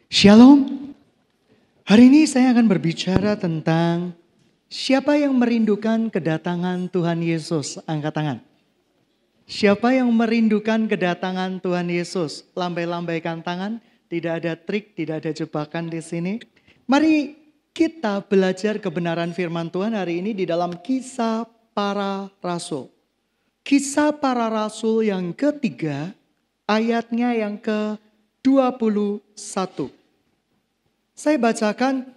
Shalom. Hari ini saya akan berbicara tentang siapa yang merindukan kedatangan Tuhan Yesus. Angkat tangan. Siapa yang merindukan kedatangan Tuhan Yesus? Lambai-lambaikan tangan. Tidak ada trik, tidak ada jebakan di sini. Mari kita belajar kebenaran firman Tuhan hari ini di dalam Kisah Para Rasul. Kisah Para Rasul yang ketiga, ayatnya yang ke-21. Saya bacakan,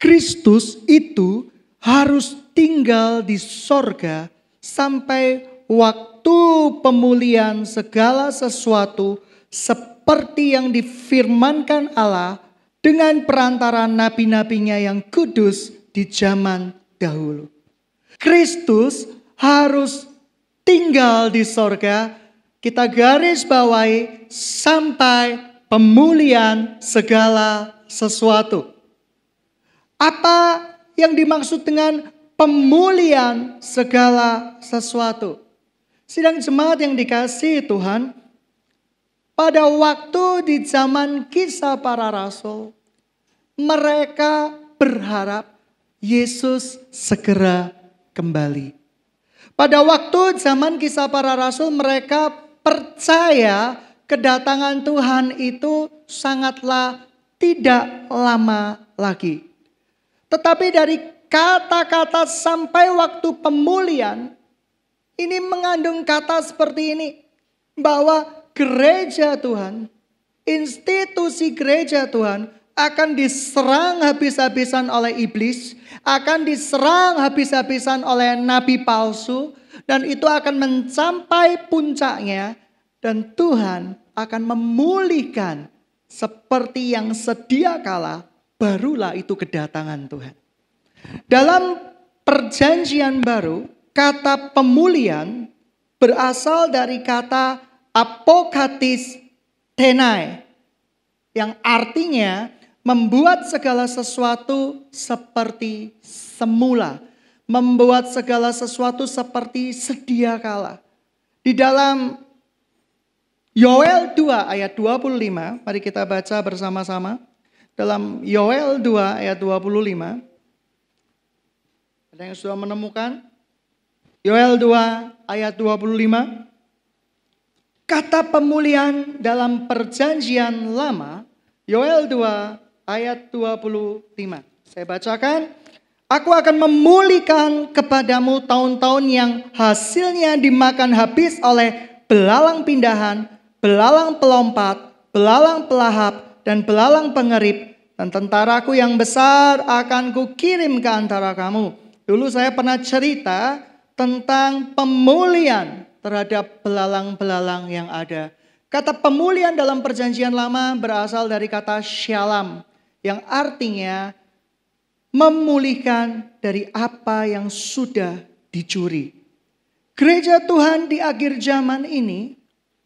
Kristus itu harus tinggal di sorga sampai waktu pemulihan segala sesuatu seperti yang difirmankan Allah dengan perantara nabi-nabinya yang kudus di zaman dahulu. Kristus harus tinggal di sorga, kita garis bawahi sampai pemulihan segala sesuatu. Apa yang dimaksud dengan pemulihan segala sesuatu? Sidang jemaat yang dikasihi Tuhan, pada waktu di zaman Kisah Para Rasul, mereka berharap Yesus segera kembali. Pada waktu zaman Kisah Para Rasul, mereka percaya kedatangan Tuhan itu sangatlah tidak lama lagi. Tetapi dari kata-kata sampai waktu pemulihan, ini mengandung kata seperti ini. Bahwa gereja Tuhan, institusi gereja Tuhan akan diserang habis-habisan oleh iblis. Akan diserang habis-habisan oleh nabi palsu. Dan itu akan mencapai puncaknya. Dan Tuhan akan memulihkan seperti yang sedia kala, barulah itu kedatangan Tuhan. Dalam perjanjian baru, kata pemulihan berasal dari kata apokatis tenai, yang artinya membuat segala sesuatu seperti semula, membuat segala sesuatu seperti sedia kala. Di dalam Yoel 2 ayat 25, mari kita baca bersama-sama. Dalam Yoel 2 ayat 25. Ada yang sudah menemukan? Yoel 2 ayat 25. Kata pemulihan dalam perjanjian lama, Yoel 2 ayat 25. Saya bacakan. Aku akan memulihkan kepadamu tahun-tahun yang hasilnya dimakan habis oleh belalang pindahan, belalang pelompat, belalang pelahap, dan belalang pengerip. Dan tentaraku yang besar akan kukirim ke antara kamu. Dulu saya pernah cerita tentang pemulihan terhadap belalang-belalang yang ada. Kata pemulihan dalam perjanjian lama berasal dari kata shalom, yang artinya memulihkan dari apa yang sudah dicuri. Gereja Tuhan di akhir zaman ini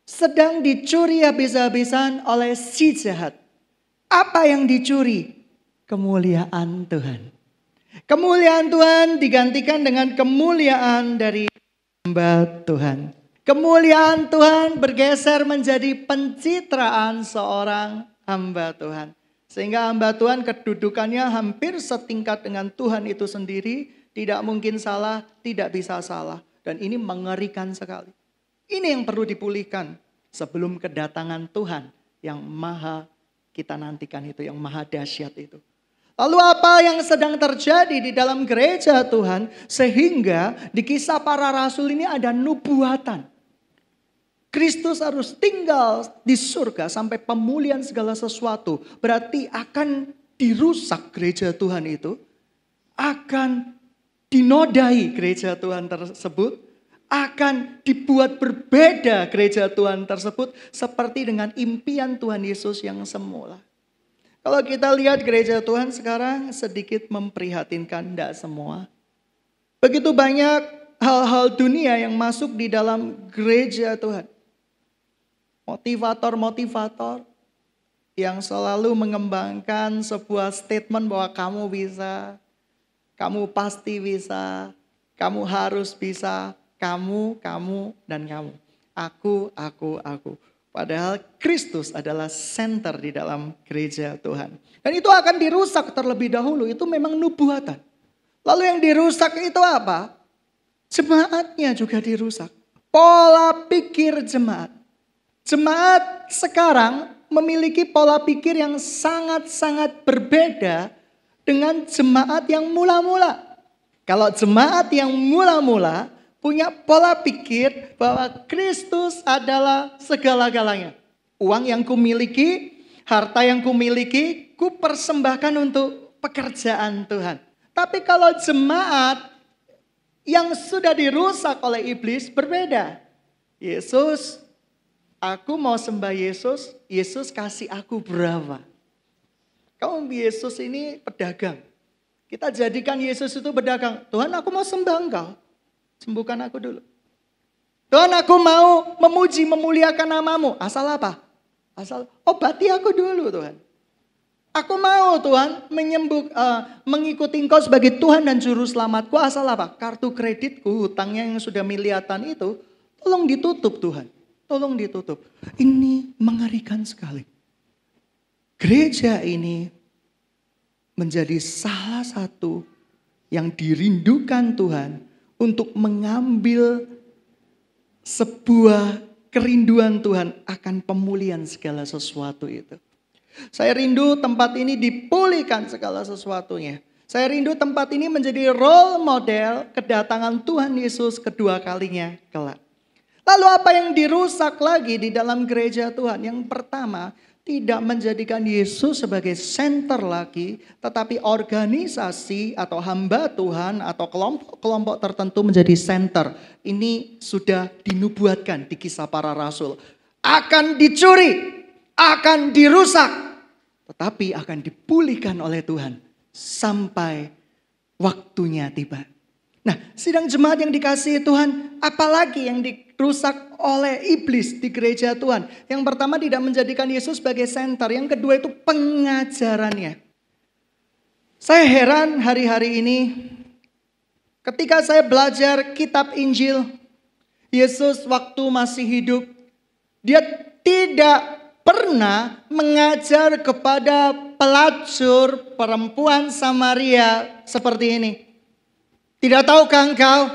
sedang dicuri habis-habisan oleh si jahat. Apa yang dicuri? Kemuliaan Tuhan. Kemuliaan Tuhan digantikan dengan kemuliaan dari hamba Tuhan. Kemuliaan Tuhan bergeser menjadi pencitraan seorang hamba Tuhan. Sehingga hamba Tuhan kedudukannya hampir setingkat dengan Tuhan itu sendiri. Tidak mungkin salah, tidak bisa salah. Dan ini mengerikan sekali. Ini yang perlu dipulihkan sebelum kedatangan Tuhan yang maha kita nantikan itu, yang maha dahsyat itu. Lalu apa yang sedang terjadi di dalam gereja Tuhan sehingga di Kisah Para Rasul ini ada nubuatan. Kristus harus tinggal di surga sampai pemulihan segala sesuatu. Berarti akan dirusak gereja Tuhan itu. Akan dinodai gereja Tuhan tersebut. Akan dibuat berbeda gereja Tuhan tersebut seperti dengan impian Tuhan Yesus yang semula. Kalau kita lihat gereja Tuhan sekarang sedikit memprihatinkan, tidak semua. Begitu banyak hal-hal dunia yang masuk di dalam gereja Tuhan. Motivator-motivator yang selalu mengembangkan sebuah statement bahwa kamu bisa, kamu pasti bisa, kamu harus bisa. Kamu, dan kamu. Aku. Padahal Kristus adalah center di dalam gereja Tuhan. Dan itu akan dirusak terlebih dahulu. Itu memang nubuatan. Lalu yang dirusak itu apa? Jemaatnya juga dirusak. Pola pikir jemaat. Jemaat sekarang memiliki pola pikir yang sangat-sangat berbeda dengan jemaat yang mula-mula. Kalau jemaat yang mula-mula punya pola pikir bahwa Kristus adalah segala-galanya. Uang yang kumiliki, harta yang kumiliki, ku persembahkan untuk pekerjaan Tuhan. Tapi kalau jemaat yang sudah dirusak oleh iblis berbeda. Yesus, aku mau sembah Yesus, Yesus kasih aku berapa? Kamu Yesus ini pedagang. Kita jadikan Yesus itu pedagang. Tuhan, aku mau sembah Engkau. Sembuhkan aku dulu. Tuhan, aku mau memuji, memuliakan namamu. Asal apa? Asal obati aku dulu Tuhan. Aku mau Tuhan mengikuti Engkau sebagai Tuhan dan Juru Selamatku. Asal apa? Kartu kreditku, hutangnya yang sudah miliatan itu, tolong ditutup Tuhan. Tolong ditutup. Ini mengerikan sekali. Gereja ini menjadi salah satu yang dirindukan Tuhan untuk mengambil sebuah kerinduan Tuhan akan pemulihan segala sesuatu itu. Saya rindu tempat ini dipulihkan segala sesuatunya. Saya rindu tempat ini menjadi role model kedatangan Tuhan Yesus kedua kalinya kelak. Lalu apa yang dirusak lagi di dalam gereja Tuhan? Yang pertama, tidak menjadikan Yesus sebagai center lagi, tetapi organisasi atau hamba Tuhan atau kelompok-kelompok tertentu menjadi center. Ini sudah dinubuatkan di Kisah Para Rasul. Akan dicuri, akan dirusak, tetapi akan dipulihkan oleh Tuhan sampai waktunya tiba. Nah, sidang jemaat yang dikasihi Tuhan, apalagi yang dirusak oleh iblis di gereja Tuhan? Yang pertama, tidak menjadikan Yesus sebagai center. Yang kedua itu pengajarannya. Saya heran hari-hari ini ketika saya belajar kitab Injil, Yesus waktu masih hidup, dia tidak pernah mengajar kepada pelacur perempuan Samaria seperti ini. Tidak tahukah engkau,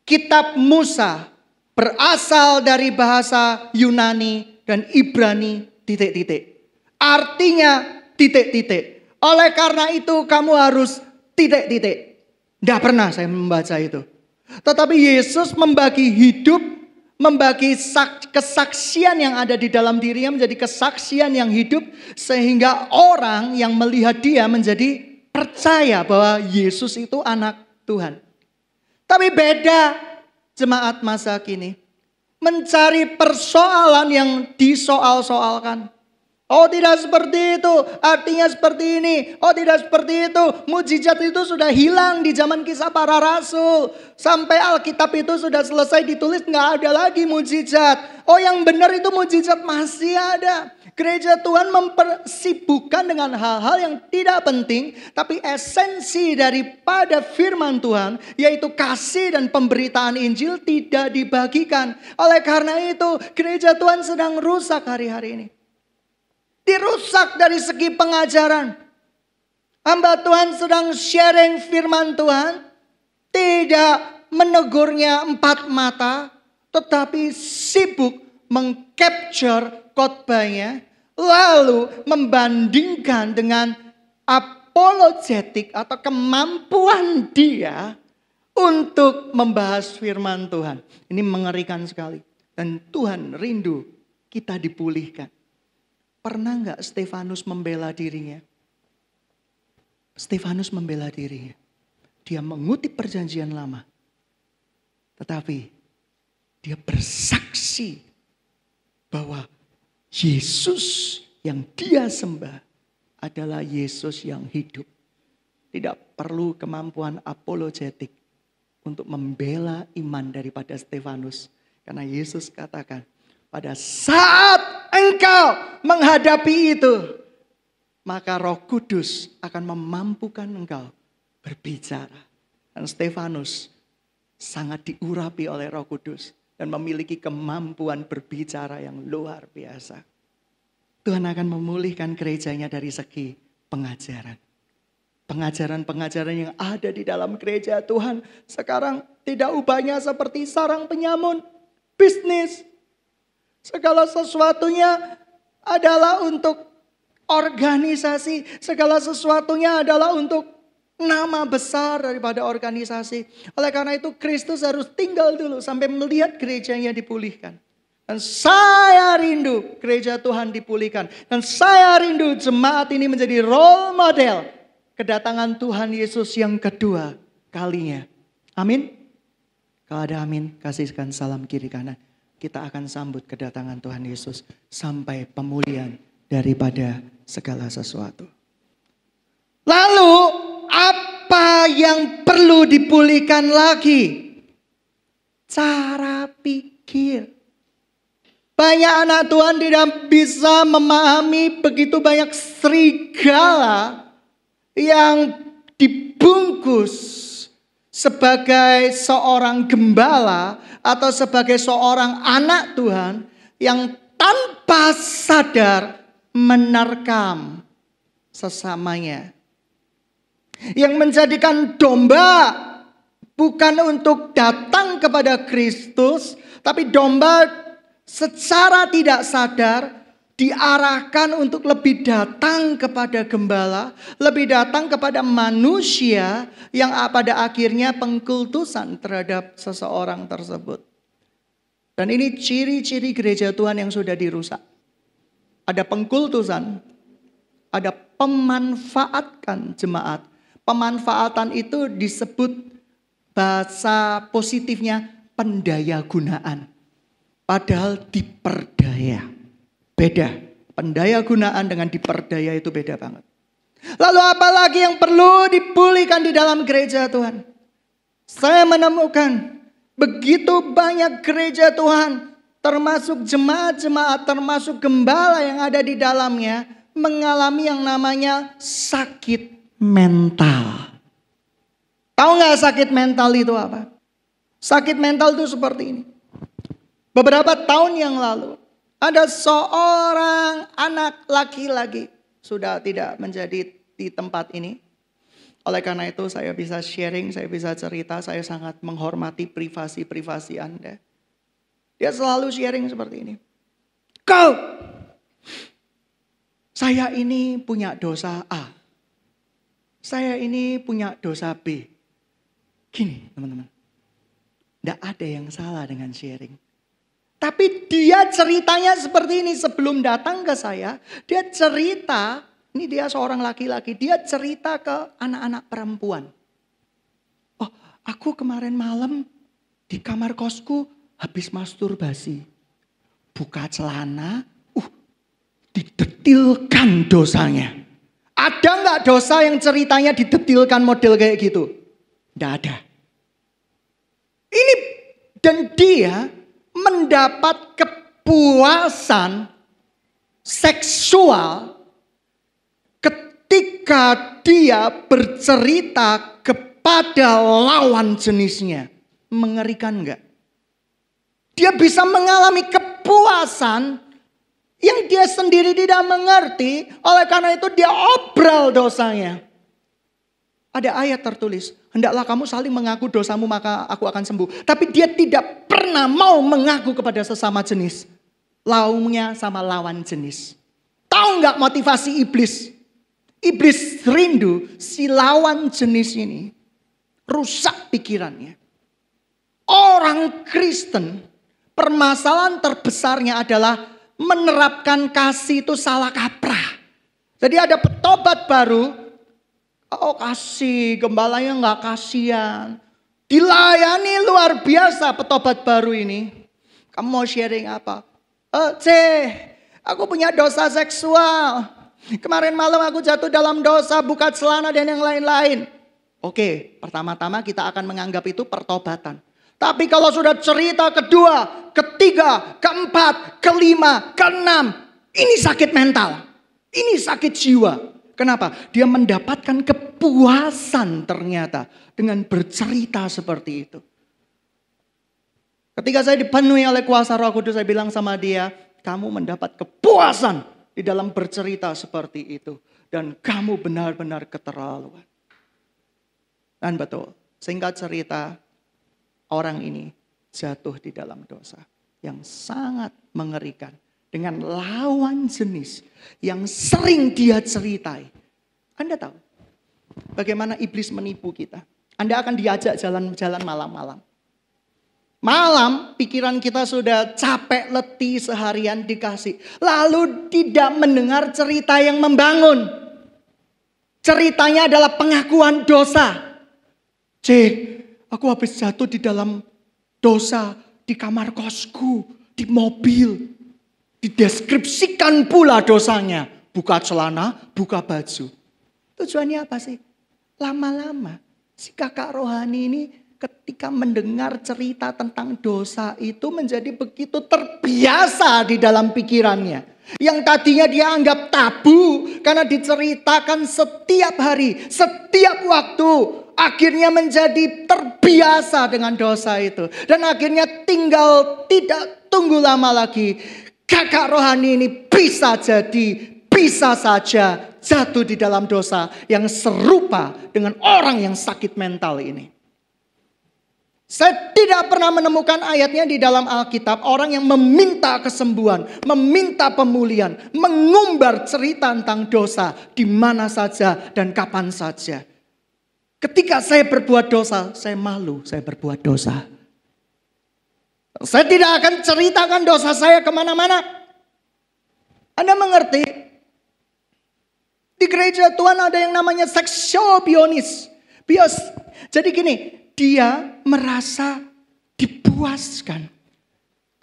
kitab Musa berasal dari bahasa Yunani dan Ibrani titik-titik. Artinya titik-titik. Oleh karena itu kamu harus titik-titik. Tidak pernah saya membaca itu. Tetapi Yesus membagi hidup, membagi kesaksian yang ada di dalam dirinya menjadi kesaksian yang hidup. Sehingga orang yang melihat dia menjadi percaya bahwa Yesus itu anak Tuhan. Tapi beda jemaat masa kini. Mencari persoalan yang disoal-soalkan. Oh tidak seperti itu, artinya seperti ini. Oh tidak seperti itu, mujizat itu sudah hilang di zaman Kisah Para Rasul. Sampai Alkitab itu sudah selesai ditulis, nggak ada lagi mujizat. Oh yang benar itu mujizat masih ada. Gereja Tuhan mempersibukkan dengan hal-hal yang tidak penting. Tapi esensi daripada firman Tuhan, yaitu kasih dan pemberitaan Injil tidak dibagikan. Oleh karena itu gereja Tuhan sedang rusak hari-hari ini. Dirusak dari segi pengajaran. Hamba Tuhan sedang sharing firman Tuhan. Tidak menegurnya empat mata. Tetapi sibuk mengcapture khotbahnya. Lalu membandingkan dengan apologetik atau kemampuan dia untuk membahas firman Tuhan. Ini mengerikan sekali. Dan Tuhan rindu kita dipulihkan. Pernah nggak Stefanus membela dirinya? Stefanus membela dirinya. Dia mengutip perjanjian lama. Tetapi dia bersaksi bahwa Yesus yang dia sembah adalah Yesus yang hidup. Tidak perlu kemampuan apologetik untuk membela iman daripada Stefanus. Karena Yesus katakan, pada saat engkau menghadapi itu, maka Roh Kudus akan memampukan engkau berbicara. Dan Stefanus sangat diurapi oleh Roh Kudus. dan memiliki kemampuan berbicara yang luar biasa. Tuhan akan memulihkan gerejanya dari segi pengajaran. Pengajaran-pengajaran yang ada di dalam gereja Tuhan sekarang tidak ubahnya seperti sarang penyamun, bisnis. Segala sesuatunya adalah untuk organisasi, segala sesuatunya adalah untuk nama besar daripada organisasi. Oleh karena itu Kristus harus tinggal dulu sampai melihat gerejanya dipulihkan. Dan saya rindu gereja Tuhan dipulihkan. Dan saya rindu jemaat ini menjadi role model kedatangan Tuhan Yesus yang kedua kalinya. Amin. Kalau ada amin, kasihkan salam kiri kanan. Kita akan sambut kedatangan Tuhan Yesus sampai pemulihan daripada segala sesuatu. Lalu apa yang perlu dipulihkan lagi? Cara pikir. Banyak anak Tuhan tidak bisa memahami begitu banyak serigala yang dibungkus sebagai seorang gembala atau sebagai seorang anak Tuhan yang tanpa sadar menerkam sesamanya. Yang menjadikan domba bukan untuk datang kepada Kristus, tapi domba secara tidak sadar diarahkan untuk lebih datang kepada gembala, lebih datang kepada manusia yang pada akhirnya pengkultusan terhadap seseorang tersebut. Dan ini ciri-ciri gereja Tuhan yang sudah dirusak. Ada pengkultusan, ada pemanfaatkan jemaat. Pemanfaatan itu disebut bahasa positifnya pendaya gunaan. Padahal diperdaya. Beda. Pendaya gunaan dengan diperdaya itu beda banget. Lalu apa lagi yang perlu dipulihkan di dalam gereja Tuhan? Saya menemukan begitu banyak gereja Tuhan, termasuk jemaat-jemaat, termasuk gembala yang ada di dalamnya, mengalami yang namanya sakit mental. Tahu nggak sakit mental itu apa? Sakit mental itu seperti ini. Beberapa tahun yang lalu, ada seorang anak laki-laki, sudah tidak menjadi di tempat ini. Oleh karena itu saya bisa sharing, saya bisa cerita, saya sangat menghormati privasi Anda. Dia selalu sharing seperti ini. Kau, saya ini punya dosa A. Saya ini punya dosa B. Gini teman-teman, tidak ada yang salah dengan sharing. Tapi dia ceritanya seperti ini. Sebelum datang ke saya, dia cerita, ini dia seorang laki-laki, dia cerita ke anak-anak perempuan. Oh, aku kemarin malam di kamar kosku habis masturbasi. Buka celana, didetilkan dosanya. Ada nggak dosa yang ceritanya didetilkan model kayak gitu? Nggak ada. Ini dan dia mendapat kepuasan seksual ketika dia bercerita kepada lawan jenisnya. Mengerikan enggak? Dia bisa mengalami kepuasan yang dia sendiri tidak mengerti. Oleh karena itu dia obral dosanya. Ada ayat tertulis, hendaklah kamu saling mengaku dosamu maka aku akan sembuh. Tapi dia tidak pernah mau mengaku kepada sesama jenis. Launya sama lawan jenis. Tahu nggak motivasi iblis? Iblis rindu si lawan jenis ini rusak pikirannya. Orang Kristen, permasalahan terbesarnya adalah menerapkan kasih itu salah kaprah. Jadi ada petobat baru. Oh kasih, gembalanya nggak kasihan. Dilayani luar biasa petobat baru ini. Kamu mau sharing apa? Aku punya dosa seksual. Kemarin malam aku jatuh dalam dosa, buka celana dan yang lain-lain. Oke, pertama-tama kita akan menganggap itu pertobatan. Tapi kalau sudah cerita kedua, ketiga, keempat, kelima, keenam, ini sakit mental. Ini sakit jiwa. Kenapa? Dia mendapatkan kepuasan ternyata dengan bercerita seperti itu. Ketika saya dipenuhi oleh kuasa Roh Kudus, saya bilang sama dia, kamu mendapat kepuasan di dalam bercerita seperti itu. Dan kamu benar-benar keterlaluan. Dan betul, singkat cerita, orang ini jatuh di dalam dosa yang sangat mengerikan. Dengan lawan jenis yang sering dia ceritai. Anda tahu bagaimana iblis menipu kita. Anda akan diajak jalan-jalan malam-malam. Malam pikiran kita sudah capek letih seharian dikasih. Lalu tidak mendengar cerita yang membangun. Ceritanya adalah pengakuan dosa. Aku habis jatuh di dalam dosa di kamar kosku, di mobil. Dideskripsikan pula dosanya. Buka celana, buka baju. Tujuannya apa sih? Lama-lama si kakak rohani ini ketika mendengar cerita tentang dosa itu menjadi begitu terbiasa di dalam pikirannya. Yang tadinya dia anggap tabu karena diceritakan setiap hari, setiap waktu. Akhirnya menjadi terbiasa dengan dosa itu. Dan akhirnya tinggal tidak tunggu lama lagi. Kakak rohani ini bisa saja jatuh di dalam dosa yang serupa dengan orang yang sakit mental ini. Saya tidak pernah menemukan ayatnya di dalam Alkitab. Orang yang meminta kesembuhan, meminta pemulihan, mengumbar cerita tentang dosa di mana saja dan kapan saja. Ketika saya berbuat dosa, saya malu saya berbuat dosa. Saya tidak akan ceritakan dosa saya kemana-mana. Anda mengerti? Di gereja Tuhan ada yang namanya seksual bios. Jadi gini, dia merasa dipuaskan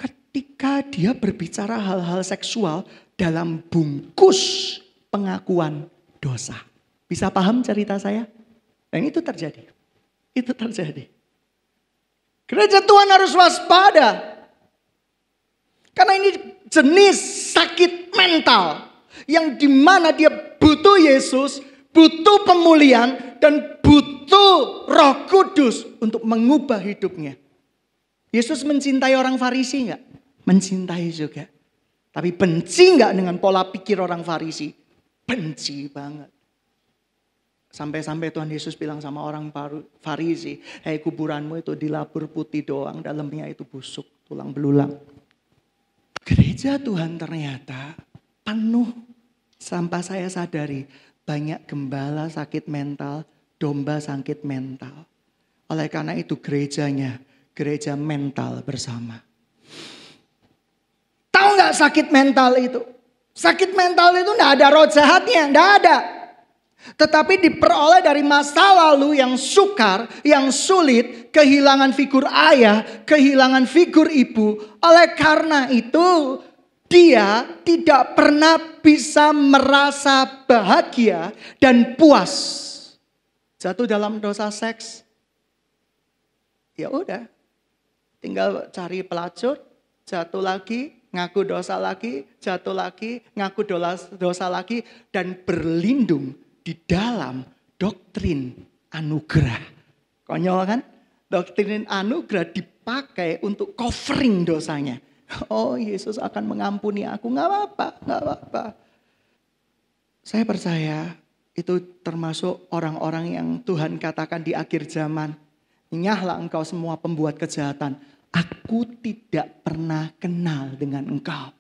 ketika dia berbicara hal-hal seksual dalam bungkus pengakuan dosa. Bisa paham cerita saya? Dan itu terjadi. Itu terjadi. Gereja Tuhan harus waspada. Karena ini jenis sakit mental. Yang dimana dia butuh Yesus, butuh pemulihan, dan butuh Roh Kudus untuk mengubah hidupnya. Yesus mencintai orang Farisi enggak? Mencintai juga. Tapi benci enggak dengan pola pikir orang Farisi? Benci banget. Sampai-sampai Tuhan Yesus bilang sama orang Farisi, hei kuburanmu itu dilabur putih doang, dalamnya itu busuk, tulang belulang. Gereja Tuhan ternyata penuh, sampai saya sadari, banyak gembala sakit mental, domba sakit mental. Oleh karena itu gerejanya, gereja mental bersama. Tahu gak sakit mental itu? Sakit mental itu gak ada roh jahatnya, gak ada. Tetapi diperoleh dari masa lalu yang sukar, yang sulit, kehilangan figur ayah, kehilangan figur ibu. Oleh karena itu, dia tidak pernah bisa merasa bahagia dan puas. Jatuh dalam dosa seks. Ya udah, tinggal cari pelacur, jatuh lagi, ngaku dosa lagi, jatuh lagi, ngaku dosa lagi, dan berlindung di dalam doktrin anugerah. Konyol kan? Doktrin anugerah dipakai untuk covering dosanya. Oh, Yesus akan mengampuni aku. Gak apa-apa, gak apa-apa. Saya percaya itu termasuk orang-orang yang Tuhan katakan di akhir zaman. Nyahlah engkau semua pembuat kejahatan. Aku tidak pernah kenal dengan engkau.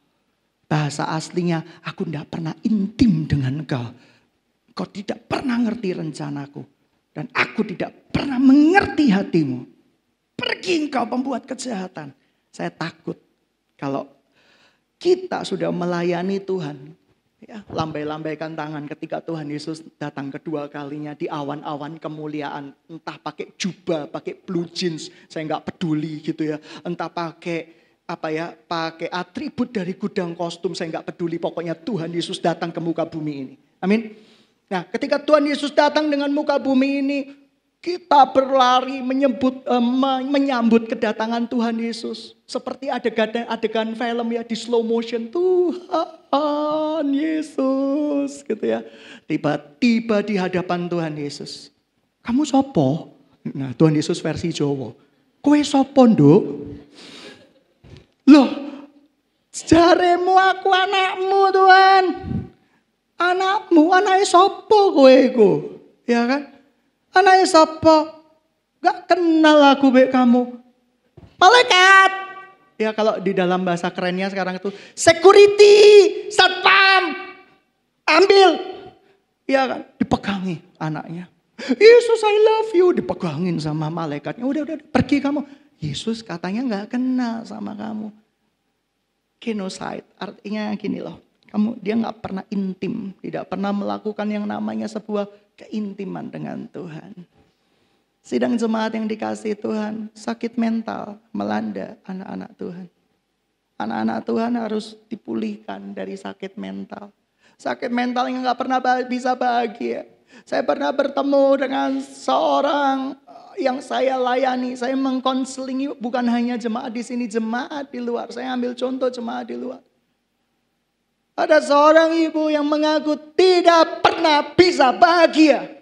Bahasa aslinya, aku tidak pernah intim dengan engkau. Kau tidak pernah ngerti rencanaku. Dan aku tidak pernah mengerti hatimu. Pergi engkau pembuat kejahatan. Saya takut kalau kita sudah melayani Tuhan. Ya, lambai-lambaikan tangan ketika Tuhan Yesus datang kedua kalinya di awan-awan kemuliaan. Entah pakai jubah, pakai blue jeans. Saya nggak peduli gitu ya. Entah pakai pakai atribut dari gudang kostum. Saya nggak peduli. Pokoknya Tuhan Yesus datang ke muka bumi ini. Amin. Nah, ketika Tuhan Yesus datang dengan muka bumi ini, kita berlari menyambut kedatangan Tuhan Yesus. Seperti adegan film ya di slow motion. Tuhan Yesus gitu ya. Tiba-tiba di hadapan Tuhan Yesus. Kamu sopo? Nah, Tuhan Yesus versi Jawa. Kowe sopo, Nduk? Loh, jaremu aku anakmu Tuhan. Anakmu, anaknya sopo kowe iku? Ya kan? Anaknya sopo? Gak kenal aku baik kamu. Malaikat. Ya kalau di dalam bahasa kerennya sekarang itu security, satpam. Ambil. Ya kan? Dipegangi anaknya. Yesus I love you. Dipegangin sama malaikatnya. Udah pergi kamu. Yesus katanya gak kenal sama kamu. Genocide artinya gini loh. Dia gak pernah intim. Tidak pernah melakukan yang namanya sebuah keintiman dengan Tuhan. Sidang jemaat yang dikasihi Tuhan, sakit mental melanda anak-anak Tuhan. Anak-anak Tuhan harus dipulihkan dari sakit mental. Sakit mental yang gak pernah bisa bahagia. Saya pernah bertemu dengan seorang yang saya layani. Saya mengkonseling bukan hanya jemaat di sini, jemaat di luar. Saya ambil contoh jemaat di luar. Ada seorang ibu yang mengaku tidak pernah bisa bahagia.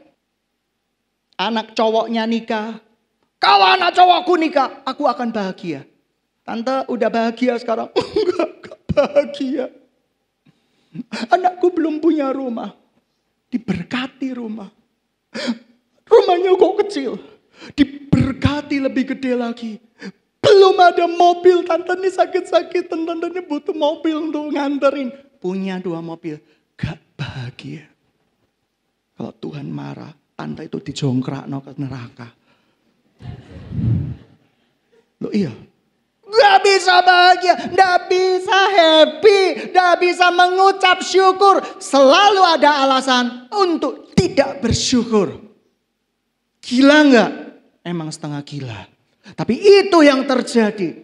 Anak cowoknya nikah. Kalau anak cowokku nikah, aku akan bahagia. Tante udah bahagia sekarang. Enggak bahagia. Anakku belum punya rumah. Diberkati rumah. Rumahnya kok kecil. Diberkati lebih gede lagi. Belum ada mobil. Tante ini sakit-sakitan. Tante ini butuh mobil untuk nganterin. Punya 2 mobil. Gak bahagia. Kalau Tuhan marah. Tante itu dijongkrakno ke neraka. Loh iya. Gak bisa bahagia. Gak bisa happy. Gak bisa mengucap syukur. Selalu ada alasan untuk tidak bersyukur. Gila gak? Emang setengah gila. Tapi itu yang terjadi.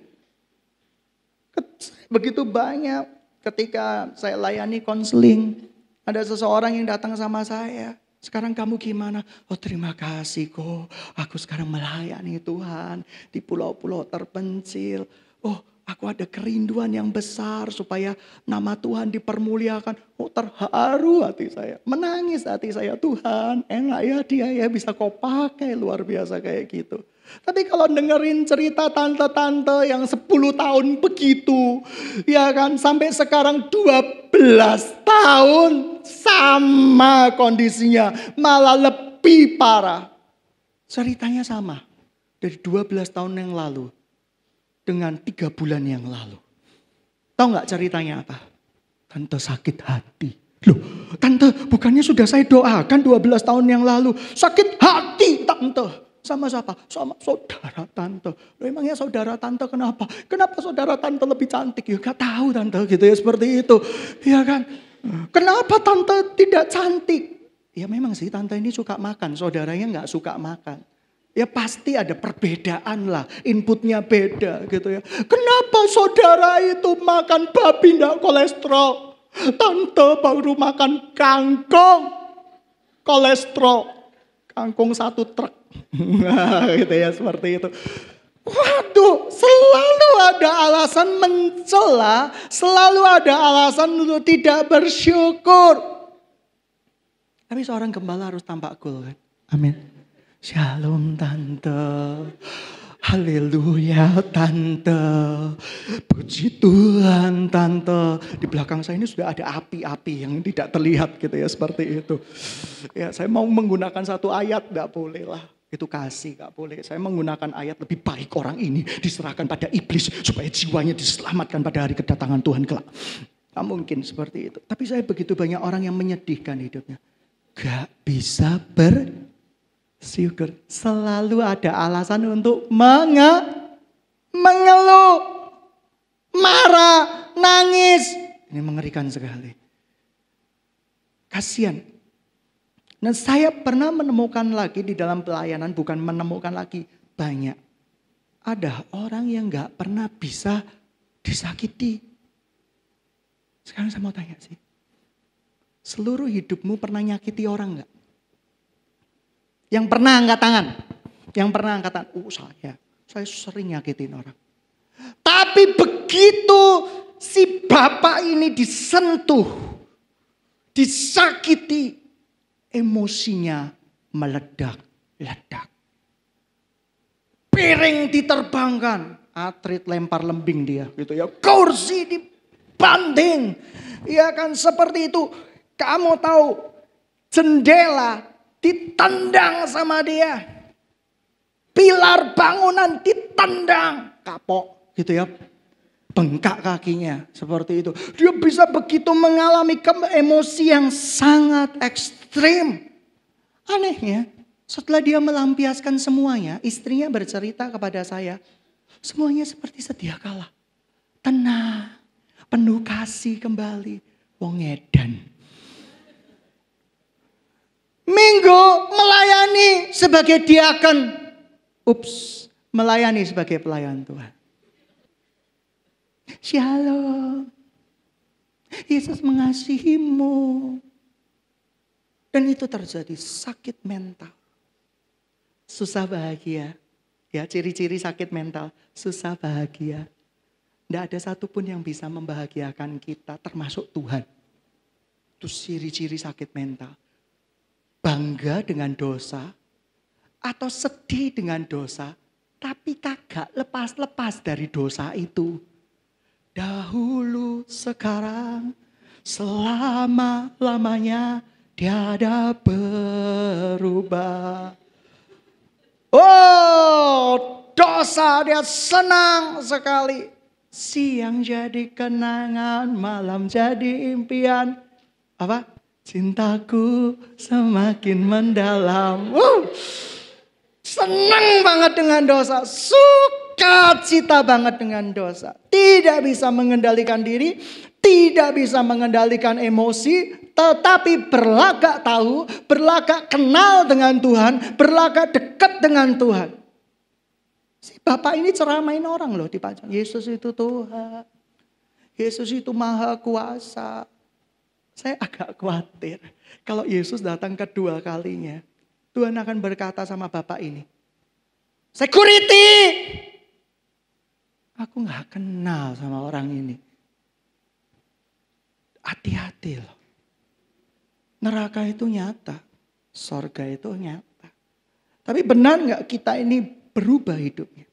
Begitu banyak ketika saya layani konseling. Ada seseorang yang datang sama saya. Sekarang kamu gimana? Oh terima kasih kok. Aku sekarang melayani Tuhan di pulau-pulau terpencil. Oh aku ada kerinduan yang besar supaya nama Tuhan dipermuliakan. Oh terharu hati saya. Menangis hati saya. Tuhan enak ya dia ya bisa kau pakai luar biasa kayak gitu. Tapi kalau dengerin cerita tante-tante yang 10 tahun begitu. Ya kan sampai sekarang 12 tahun sama kondisinya. Malah lebih parah. Ceritanya sama. Dari 12 tahun yang lalu. Dengan 3 bulan yang lalu. Tahu gak ceritanya apa? Tante sakit hati. Loh tante bukannya sudah saya doakan 12 tahun yang lalu. Sakit hati tante. Sama siapa? Sama saudara tante. Loh, emangnya saudara tante kenapa? Kenapa saudara tante lebih cantik? Ya gak tahu tante gitu ya seperti itu. Ya kan? Kenapa tante tidak cantik? Ya memang sih tante ini suka makan. Saudaranya gak suka makan. Ya pasti ada perbedaan lah. Inputnya beda gitu ya. Kenapa saudara itu makan babi gak kolesterol? Tante baru makan kangkung. Kolesterol. Kangkung 1 truk. Nah, gitu ya seperti itu. Waduh, selalu ada alasan mencela, selalu ada alasan untuk tidak bersyukur. Tapi seorang gembala harus tampak cool kan? Amin. Shalom tante. Haleluya tante. Puji Tuhan tante. Di belakang saya ini sudah ada api-api yang tidak terlihat gitu ya seperti itu. Ya saya mau menggunakan satu ayat gak boleh lah. Itu kasih gak boleh. Saya menggunakan ayat lebih baik orang ini diserahkan pada iblis. Supaya jiwanya diselamatkan pada hari kedatangan Tuhan kelak. Gak mungkin seperti itu. Tapi saya begitu banyak orang yang menyedihkan hidupnya. Gak bisa bersyukur. Selalu ada alasan untuk mengeluh. Marah. Nangis. Ini mengerikan sekali. Kasihan. Dan saya pernah menemukan lagi di dalam pelayanan, bukan menemukan lagi, banyak. Ada orang yang gak pernah bisa disakiti. Sekarang saya mau tanya sih. Seluruh hidupmu pernah nyakiti orang gak? Yang pernah angkat tangan. Yang pernah angkat tangan. Saya sering nyakitin orang. Tapi begitu si bapak ini disentuh, disakiti, emosinya meledak-ledak. Piring diterbangkan. atlet lempar lembing dia gitu ya. Kursi dibanting. Ya kan seperti itu. Kamu tahu jendela ditendang sama dia. Pilar bangunan ditendang. Kapok gitu ya. Bengkak kakinya seperti itu. Dia bisa begitu mengalami emosi yang sangat ekstrim. Anehnya setelah dia melampiaskan semuanya, istrinya bercerita kepada saya. Semuanya seperti sedia kala. Tenang, penuh kasih kembali. Wong edan. Minggu melayani sebagai diaken. Melayani sebagai pelayan Tuhan. Shalom. Yesus mengasihimu. Dan itu terjadi sakit mental. Susah bahagia. Ya, ciri-ciri sakit mental. Susah bahagia. Tidak ada satupun yang bisa membahagiakan kita termasuk Tuhan. Itu ciri-ciri sakit mental. Bangga dengan dosa. Atau sedih dengan dosa. Tapi kagak lepas-lepas dari dosa itu. Dahulu, sekarang, selama-lamanya tiada berubah. Oh, dosa dia senang sekali. Siang jadi kenangan, malam jadi impian. Apa? Cintaku semakin mendalam. Senang banget dengan dosa. Sukacita banget dengan dosa. Tidak bisa mengendalikan diri. Tidak bisa mengendalikan emosi. Tetapi berlagak tahu. Berlagak kenal dengan Tuhan. Berlagak dekat dengan Tuhan. Si bapak ini ceramain orang loh di Pajang. Yesus itu Tuhan. Yesus itu maha kuasa. Saya agak khawatir. Kalau Yesus datang kedua kalinya. Tuhan akan berkata sama bapak ini. Security. Aku gak kenal sama orang ini. Hati-hati loh. Neraka itu nyata. Sorga itu nyata. Tapi benar gak kita ini berubah hidupnya?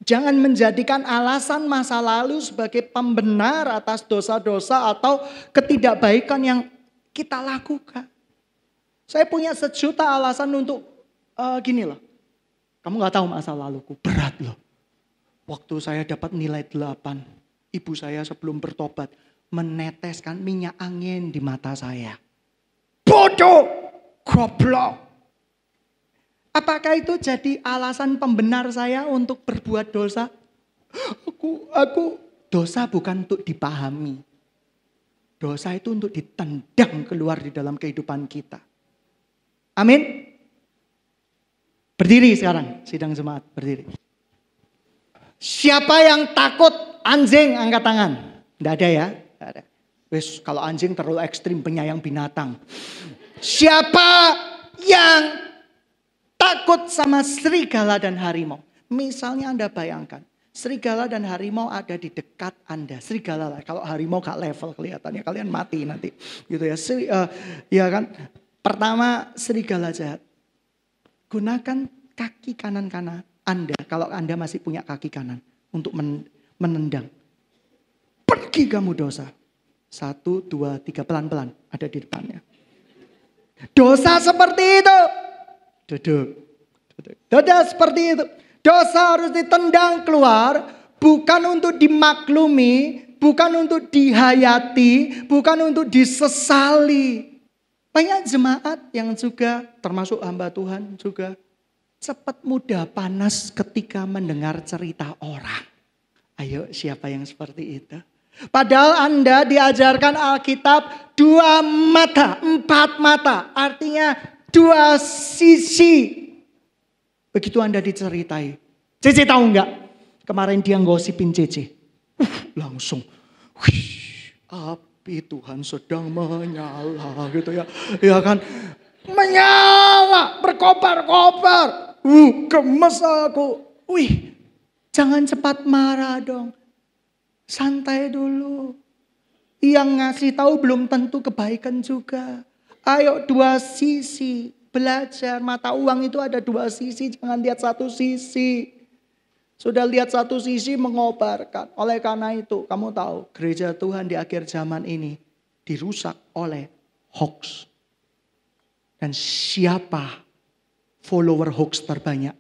Jangan menjadikan alasan masa lalu sebagai pembenar atas dosa-dosa atau ketidakbaikan yang kita lakukan. Saya punya sejuta alasan untuk gini loh. Kamu gak tahu masa laluku, berat loh. Waktu saya dapat nilai 8, ibu saya sebelum bertobat meneteskan minyak angin di mata saya. Bodoh, goblok. Apakah itu jadi alasan pembenar saya untuk berbuat dosa? Aku dosa bukan untuk dipahami. Dosa itu untuk ditendang keluar di dalam kehidupan kita. Amin. Berdiri sekarang, sidang jemaat berdiri. Siapa yang takut anjing angkat tangan? Tidak ada ya? Tidak ada. Wes, kalau anjing terlalu ekstrim penyayang binatang. Siapa yang takut sama serigala dan harimau? Misalnya Anda bayangkan, serigala dan harimau ada di dekat Anda. Serigala lah, kalau harimau gak level kelihatannya, kalian mati nanti. Gitu ya, ya kan? Pertama, serigala jahat. Gunakan kaki kanan Anda, kalau Anda masih punya kaki kanan, untuk menendang. Pergi kamu dosa. 1, 2, 3, pelan-pelan ada di depannya. Dosa seperti itu. Duduk. Dosa seperti itu. Dosa harus ditendang keluar, bukan untuk dimaklumi, bukan untuk dihayati, bukan untuk disesali. Banyak jemaat yang juga termasuk hamba Tuhan juga cepat mudah panas ketika mendengar cerita orang. Ayo, siapa yang seperti itu? Padahal Anda diajarkan Alkitab 2 mata, 4 mata. Artinya 2 sisi. Begitu Anda diceritai. Cece tahu enggak? Kemarin dia ngosipin Cece. Langsung. Api Tuhan sedang menyala gitu ya. Ya kan. Menyala. Berkobar-kobar. Gemes aku. Jangan cepat marah dong. Santai dulu. Yang ngasih tahu belum tentu kebaikan juga. Ayo 2 sisi. Belajar mata uang itu ada 2 sisi. Jangan lihat 1 sisi. Sudah lihat satu sisi mengobarkan. Oleh karena itu, kamu tahu gereja Tuhan di akhir zaman ini dirusak oleh hoax. Dan siapa follower hoax terbanyak?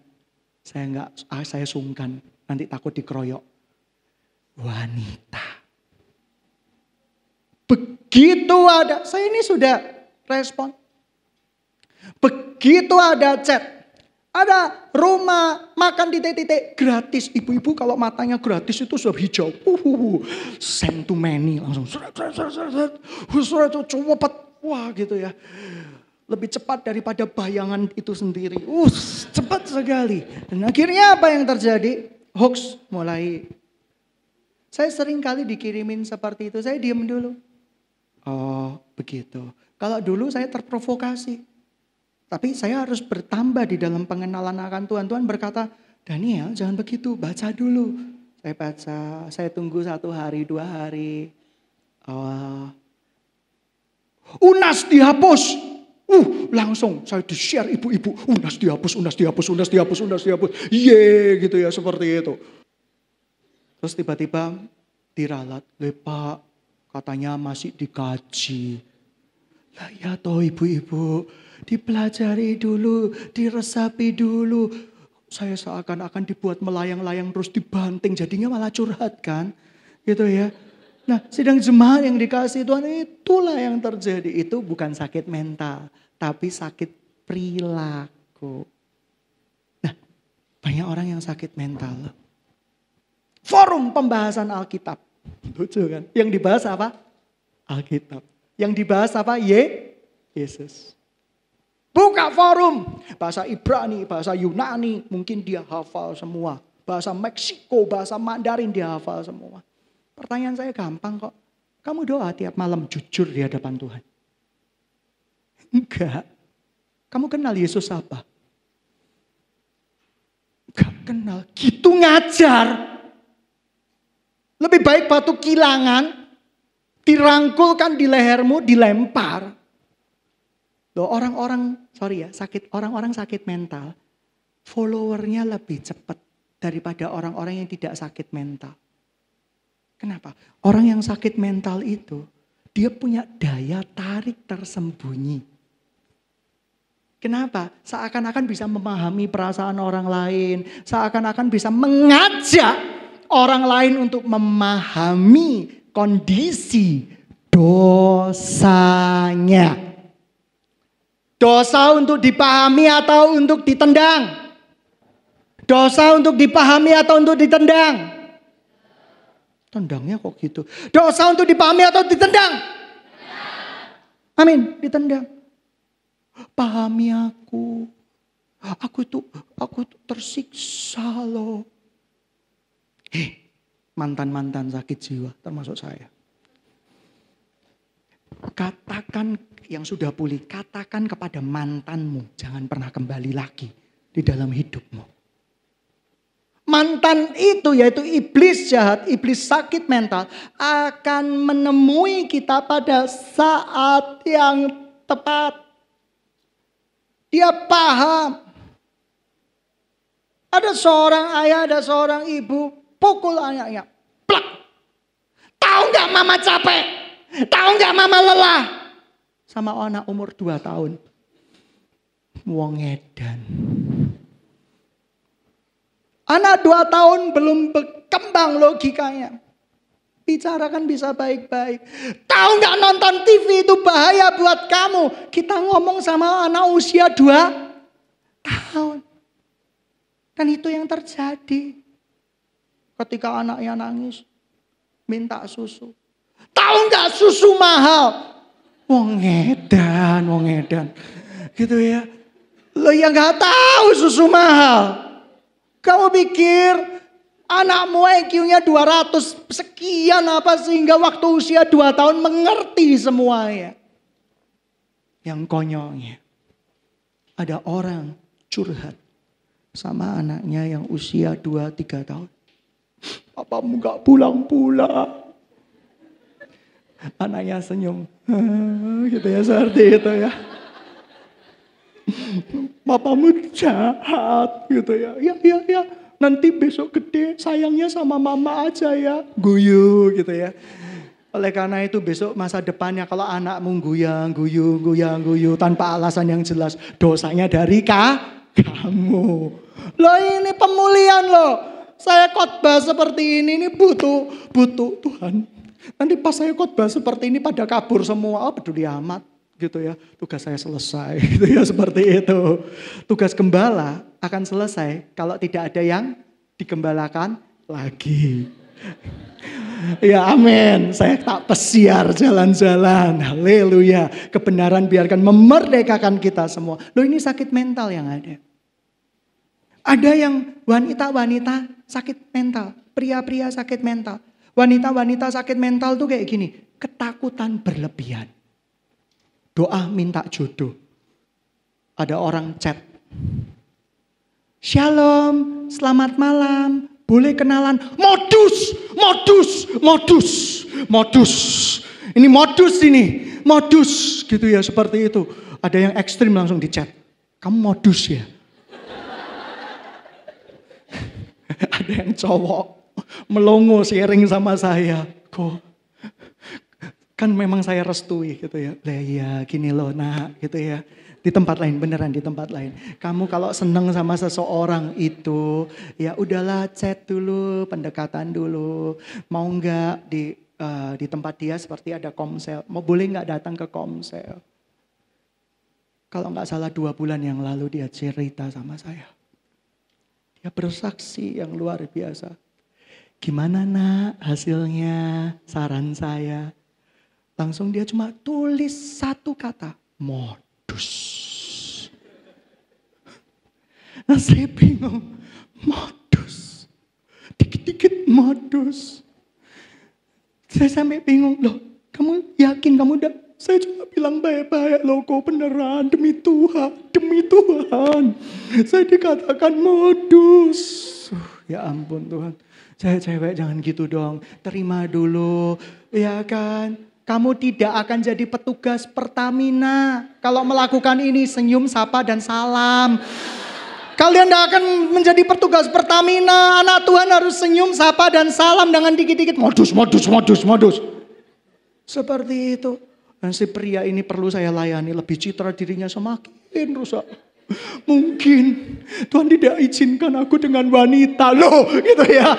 Saya sungkan, nanti takut dikeroyok. Wanita. Begitu ada, saya ini sudah respon. Begitu ada chat. Ada rumah makan di titik gratis. Ibu-ibu kalau matanya gratis itu sudah hijau. Send to many langsung. Cepet. Wah gitu ya. Lebih cepat daripada bayangan itu sendiri. Cepat sekali. Dan akhirnya apa yang terjadi? Hoax mulai. Saya sering kali dikirimin seperti itu. Saya diam dulu. Oh begitu. Kalau dulu saya terprovokasi. Tapi saya harus bertambah di dalam pengenalan akan Tuhan. Tuhan berkata, Daniel jangan begitu, baca dulu. Saya baca, saya tunggu 1 hari, 2 hari. Unas dihapus. Langsung saya di-share ibu-ibu. Unas dihapus. Gitu ya, seperti itu. Terus tiba-tiba diralat. Pak, katanya masih dikaji. Lah ya toh ibu-ibu. Dipelajari dulu, diresapi dulu. Saya seakan-akan dibuat melayang-layang terus dibanting. Jadinya malah curhat kan. Gitu ya. Nah sidang jemaat yang dikasih Tuhan itulah yang terjadi. Itu bukan sakit mental. Tapi sakit perilaku. Nah banyak orang yang sakit mental. Forum pembahasan Alkitab. Lucu kan. Yang dibahas apa? Alkitab. Yang dibahas apa? Yesus. Buka forum. Bahasa Ibrani, bahasa Yunani. Mungkin dia hafal semua. Bahasa Meksiko, bahasa Mandarin dia hafal semua. Pertanyaan saya gampang kok. Kamu doa tiap malam jujur di hadapan Tuhan? Enggak. Kamu kenal Yesus apa? Enggak kenal. Gitu ngajar. Lebih baik batu kilangan. Dirangkulkan di lehermu, dilempar. Loh orang-orang sakit mental, followernya lebih cepat daripada orang-orang yang tidak sakit mental. Kenapa? Orang yang sakit mental itu, dia punya daya tarik tersembunyi. Kenapa? Seakan-akan bisa memahami perasaan orang lain, seakan-akan bisa mengajak orang lain untuk memahami kondisi dosanya. Dosa untuk dipahami atau untuk ditendang? Dosa untuk dipahami atau untuk ditendang? Tendangnya kok gitu? Dosa untuk dipahami atau ditendang? Amin, ditendang. Pahami aku. Aku tersiksa loh. Mantan-mantan sakit jiwa termasuk saya. Katakan yang sudah pulih, katakan kepada mantanmu, jangan pernah kembali lagi di dalam hidupmu. Mantan itu yaitu iblis jahat, iblis sakit mental akan menemui kita pada saat yang tepat. Dia paham. Ada seorang ayah, ada seorang ibu pukul anaknya. Plak. Tahu gak mama capek? Tahu gak mama lelah? Sama anak umur 2 tahun. Wong edan. Anak 2 tahun belum berkembang logikanya. Bicarakan bisa baik-baik. Tahu gak nonton TV itu bahaya buat kamu? Kita ngomong sama anak usia 2 tahun. Dan itu yang terjadi. Ketika anaknya nangis. Minta susu. Tahu gak susu mahal? Wong edan. Gitu ya. Lo yang gak tahu susu mahal. Kamu pikir anakmu IQ-nya 200 sekian apa sehingga waktu usia 2 tahun mengerti semuanya. Yang konyolnya. Ada orang curhat sama anaknya yang usia 2-3 tahun. Papamu gak pulang-pulang. Anaknya senyum. Gitu ya, seperti itu ya. Papamu jahat gitu ya. Ya. nanti besok gede sayangnya sama mama aja ya. Guyu gitu ya. Oleh karena itu besok masa depannya kalau anakmu guyu tanpa alasan yang jelas, dosanya dari kamu. Loh ini pemulihan loh. Saya khotbah seperti ini butuh Tuhan. Nanti pas saya khotbah seperti ini pada kabur semua, peduli amat gitu ya. Tugas saya selesai gitu ya, seperti itu. Tugas gembala akan selesai kalau tidak ada yang digembalakan lagi. Ya amin, saya tak pesiar jalan-jalan, haleluya. Kebenaran biarkan memerdekakan kita semua. Loh ini sakit mental yang ada. Ada yang wanita-wanita sakit mental, pria-pria sakit mental. Wanita-wanita sakit mental tuh kayak gini, ketakutan berlebihan. Doa minta jodoh. Ada orang chat. Shalom, selamat malam. Boleh kenalan, modus. Ini modus gitu ya, seperti itu. Ada yang ekstrim langsung di chat. Kamu modus ya? Ada yang cowok melongo sharing sama saya. Kok kan memang saya restui gitu ya. Lah iya gini loh nak gitu ya. Di tempat lain, beneran di tempat lain. Kamu kalau seneng sama seseorang itu, ya udahlah chat dulu, pendekatan dulu. Mau nggak di tempat dia seperti ada komsel, mau boleh nggak datang ke komsel? Kalau nggak salah 2 bulan yang lalu dia cerita sama saya. Dia bersaksi yang luar biasa. Gimana nak hasilnya, saran saya. Langsung dia cuma tulis 1 kata, modus. Nah saya bingung, modus. Dikit-dikit modus. Saya sampai bingung, loh kamu yakin kamu udah? Saya cuma bilang baik-baik loh kok beneran demi Tuhan. Saya dikatakan modus. Ya ampun Tuhan. Saya cewek jangan gitu dong. Terima dulu. Ya kan. Kamu tidak akan jadi petugas Pertamina. Kalau melakukan ini senyum, sapa dan salam. Kalian tidak akan menjadi petugas Pertamina. Anak Tuhan harus senyum, sapa dan salam dengan dikit-dikit. Modus. Seperti itu. Dan si pria ini perlu saya layani. Lebih citra dirinya semakin rusak. Mungkin Tuhan tidak izinkan aku dengan wanita. Loh gitu ya.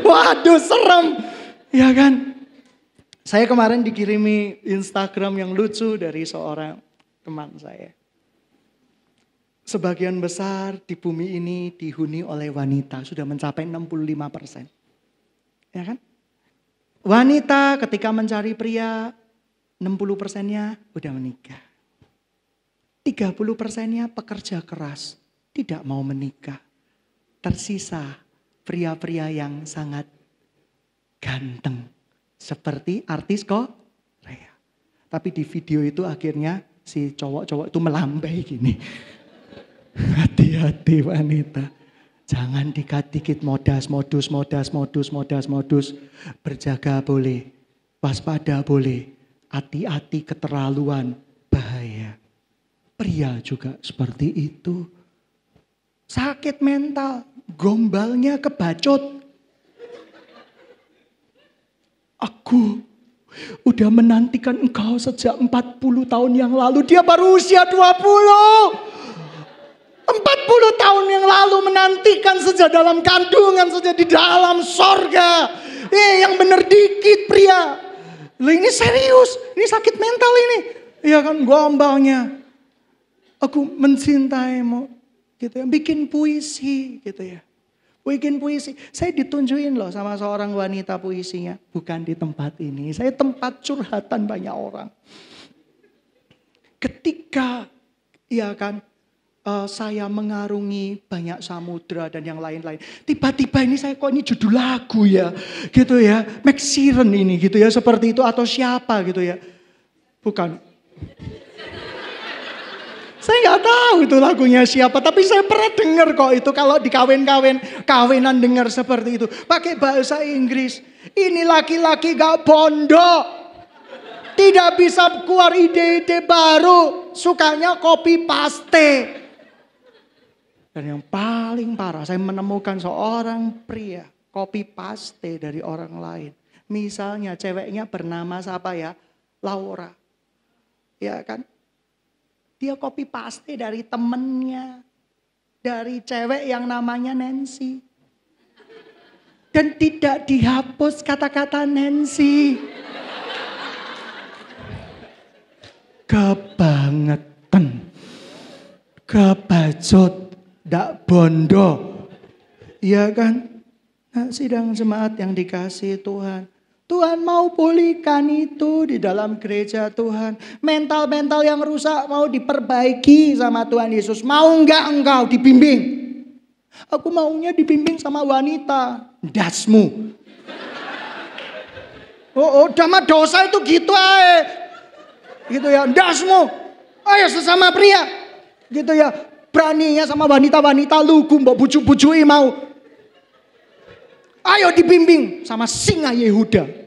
Waduh serem. Ya kan. Saya kemarin dikirimi Instagram yang lucu dari seorang teman saya. Sebagian besar di bumi ini dihuni oleh wanita. Sudah mencapai 65%. Ya kan? Wanita ketika mencari pria 60%-nya udah menikah. 30%-nya pekerja keras. Tidak mau menikah. Tersisa pria-pria yang sangat ganteng. Seperti artis Korea. Tapi di video itu akhirnya si cowok-cowok itu melambai gini. Hati-hati wanita. Jangan dikit-dikit modus. Berjaga boleh. Waspada boleh. Hati-hati keterlaluan. Bahaya. Pria juga seperti itu. Sakit mental. Gombalnya kebacut. Aku udah menantikan engkau sejak 40 tahun yang lalu. Dia baru usia 20. 40 tahun yang lalu menantikan sejak dalam kandungan, sejak di dalam sorga. Yang bener dikit pria. Loh ini serius, ini sakit mental ini. Iya kan gombalnya. Aku mencintaimu. Gitu ya. Bikin puisi gitu ya. Bikin puisi. Saya ditunjukin loh sama seorang wanita puisinya. Bukan di tempat ini. Saya tempat curhatan banyak orang. Ketika ya kan saya mengarungi banyak samudra dan yang lain-lain. Tiba-tiba ini saya kok ini judul lagu ya. Gitu ya. Max Sheeran ini gitu ya. Seperti itu atau siapa gitu ya. Bukan. Saya nggak tahu itu lagunya siapa, tapi saya pernah dengar kok itu kalau di kawinan dengar seperti itu. Pakai bahasa Inggris. Ini laki-laki gak pondok. Tidak bisa keluar ide-ide baru. Sukanya copy paste. Dan yang paling parah, saya menemukan seorang pria copy paste dari orang lain. Misalnya ceweknya bernama siapa ya? Laura. Ya kan? Dia copy paste dari temennya. Dari cewek yang namanya Nancy. Dan tidak dihapus kata-kata Nancy. Kebangetan. Kebacut. Ndak bondo. Iya kan? Nah, sidang jemaat yang dikasihi Tuhan. Tuhan mau pulihkan itu di dalam gereja Tuhan. Mental-mental yang rusak mau diperbaiki sama Tuhan Yesus. Mau enggak engkau dibimbing? Aku maunya dibimbing sama wanita. Dasmu. Oh, damai dosa itu gitu aja. Gitu ya, dasmu. Ayo sesama pria. Gitu ya, beraninya sama wanita-wanita lugu mbok bujuk-bujui mau. Ayo dibimbing sama singa Yehuda.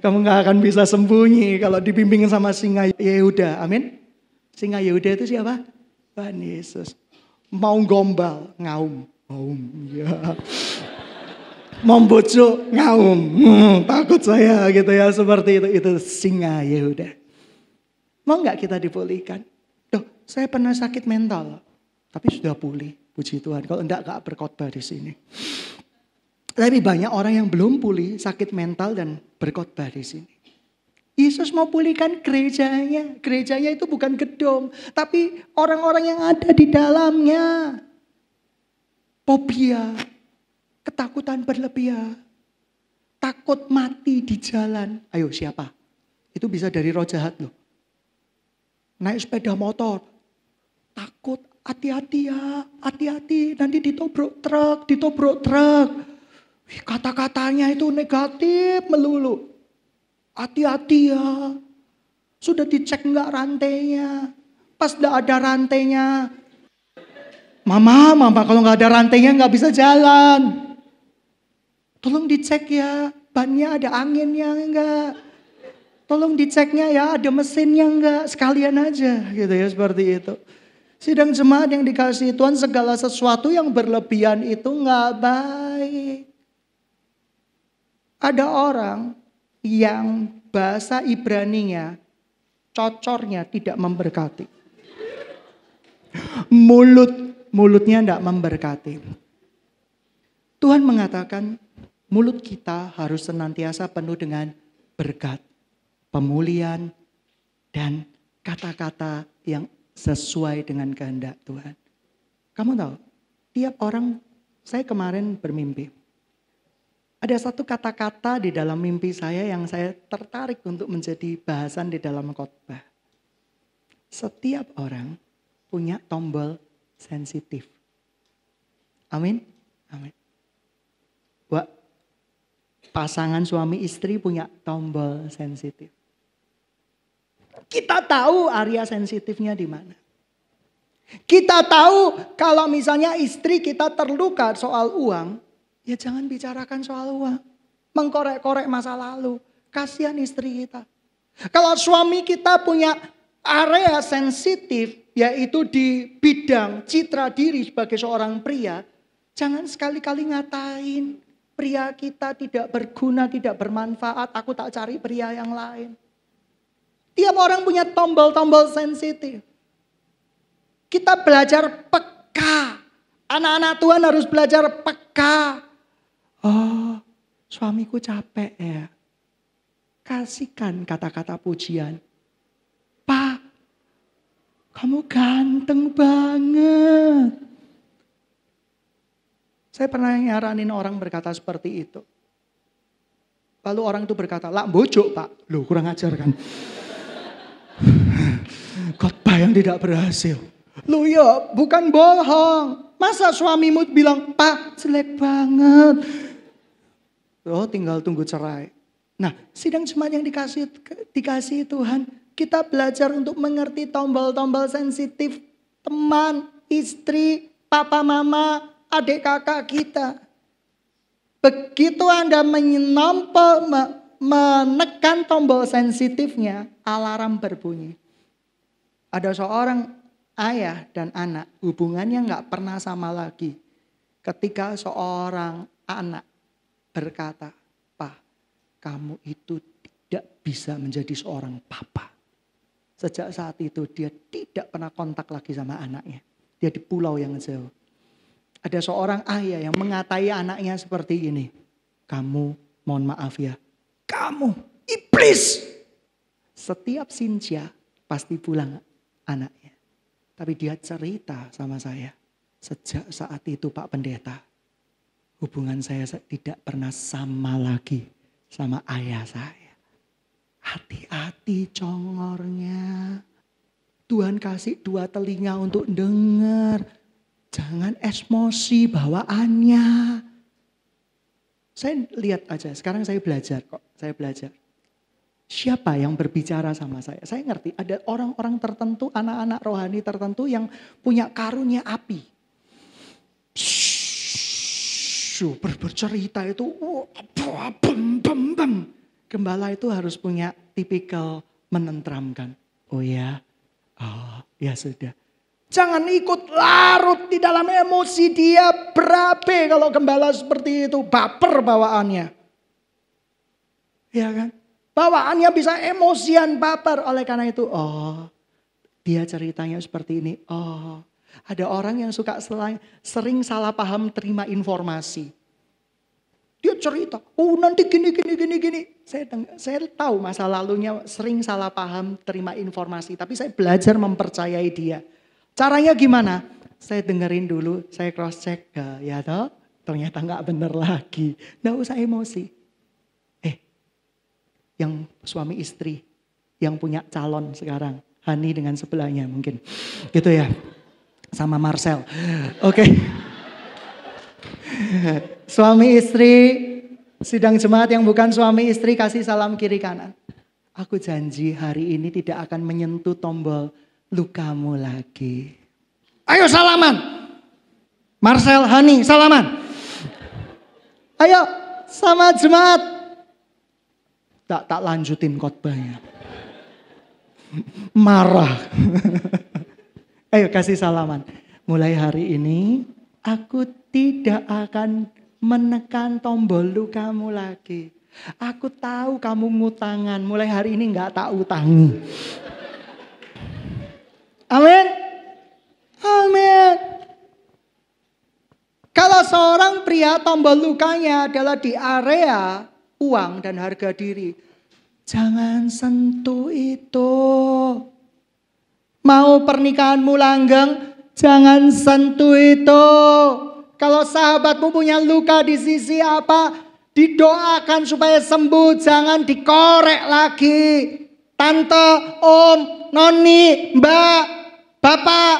Kamu gak akan bisa sembunyi kalau dibimbing sama singa Yehuda. Amin. Singa Yehuda itu siapa? Tuhan Yesus. Mau gombal, ngaum. Ya. Mau bujuk, ngaum. Takut saya gitu ya, seperti itu. Itu singa Yehuda. Mau gak kita dipulihkan? Tuh, saya pernah sakit mental. Tapi sudah pulih, puji Tuhan. Kalau enggak gak berkhotbah di sini. Tapi banyak orang yang belum pulih, sakit mental dan berkhotbah di sini. Yesus mau pulihkan gerejanya. Gerejanya itu bukan gedung, tapi orang-orang yang ada di dalamnya. Fobia, ketakutan berlebihan, takut mati di jalan. Ayo siapa? Itu bisa dari roh jahat loh. Naik sepeda motor, takut, hati-hati ya, hati-hati nanti ditobrak truk. Kata-katanya itu negatif melulu. Hati-hati ya. Sudah dicek enggak rantainya. Pas enggak ada rantainya. Mama kalau enggak ada rantainya enggak bisa jalan. Tolong dicek ya. Bannya ada anginnya enggak. Tolong diceknya ya, ada mesinnya enggak. Sekalian aja gitu ya, seperti itu. Sidang jemaat yang dikasihi Tuhan, segala sesuatu yang berlebihan itu enggak baik. Ada orang yang bahasa Ibraninya, cocornya tidak memberkati. Mulutnya tidak memberkati. Tuhan mengatakan mulut kita harus senantiasa penuh dengan berkat, pemulihan, dan kata-kata yang sesuai dengan kehendak Tuhan. Kamu tahu, tiap orang, saya kemarin bermimpi. Ada satu kata-kata di dalam mimpi saya yang saya tertarik untuk menjadi bahasan di dalam khotbah. Setiap orang punya tombol sensitif. Amin. Amin. Wah, pasangan suami istri punya tombol sensitif. Kita tahu area sensitifnya di mana. Kita tahu kalau misalnya istri kita terluka soal uang, ya jangan bicarakan soal uang. Mengkorek-korek masa lalu. Kasihan istri kita. Kalau suami kita punya area sensitif, yaitu di bidang citra diri sebagai seorang pria, jangan sekali-kali ngatain pria kita tidak berguna, tidak bermanfaat, aku tak cari pria yang lain. Tiap orang punya tombol-tombol sensitif. Kita belajar peka. Anak-anak Tuhan harus belajar peka. Oh, suamiku capek ya. Kasihkan kata-kata pujian. Pak, kamu ganteng banget. Saya pernah nyaranin orang berkata seperti itu. Lalu orang itu berkata, lah bojok pak. Loh kurang ajar kan. Khotbah yang tidak berhasil. Loh ya bukan bohong. Masa suamimu bilang, Pak jelek banget. Oh tinggal tunggu cerai. Nah sidang jemaat yang dikasih Tuhan. Kita belajar untuk mengerti tombol-tombol sensitif teman, istri, papa, mama, adik kakak kita. Begitu Anda menekan tombol sensitifnya, alarm berbunyi. Ada seorang ayah dan anak hubungannya nggak pernah sama lagi. Ketika seorang anak berkata, "Pa, kamu itu tidak bisa menjadi seorang papa." Sejak saat itu dia tidak pernah kontak lagi sama anaknya. Dia di pulau yang jauh. Ada seorang ayah yang mengatai anaknya seperti ini. "Kamu, mohon maaf ya, kamu iblis." Setiap Sinja pasti pulang anaknya. Tapi dia cerita sama saya. Sejak saat itu Pak Pendeta, hubungan saya tidak pernah sama lagi sama ayah saya. Hati-hati congornya. Tuhan kasih 2 telinga untuk dengar. Jangan emosi bawaannya. Saya lihat aja, sekarang saya belajar kok. Saya belajar. Siapa yang berbicara sama saya? Saya ngerti ada orang-orang tertentu, anak-anak rohani tertentu yang punya karunia api. Bercerita itu, gembala itu harus punya tipikal menenteramkan. Oh ya, oh ya sudah. Jangan ikut larut di dalam emosi, dia berabe kalau gembala seperti itu, baper bawaannya. Ya kan? Bawaannya bisa emosian, baper. Oleh karena itu, oh dia ceritanya seperti ini. Oh, ada orang yang suka sering salah paham terima informasi. Dia cerita, oh nanti gini. Saya tahu masa lalunya sering salah paham terima informasi. Tapi saya belajar mempercayai dia. Caranya gimana? Saya dengerin dulu, saya cross check. Ya toh, ternyata gak bener lagi. Gak usah emosi. Yang suami istri, yang punya calon sekarang. Hani dengan sebelahnya mungkin. Gitu ya. Sama Marcel. Oke. Suami istri, sidang jemaat yang bukan suami istri kasih salam kiri kanan. Aku janji hari ini tidak akan menyentuh tombol lukamu lagi. Ayo salaman. Marcel, Hani, salaman. Ayo sama jemaat. Tak lanjutin khotbahnya. Marah. Ayo kasih salaman. Mulai hari ini aku tidak akan menekan tombol lukamu lagi. Aku tahu kamu ngutangan. Mulai hari ini gak tak utangi. Amin. Amin. Kalau seorang pria tombol lukanya adalah di area uang dan harga diri, jangan sentuh itu. Mau pernikahanmu langgeng, jangan sentuh itu. Kalau sahabatmu punya luka di sisi apa, didoakan supaya sembuh, jangan dikorek lagi. Tante, om, noni, mbak, bapak,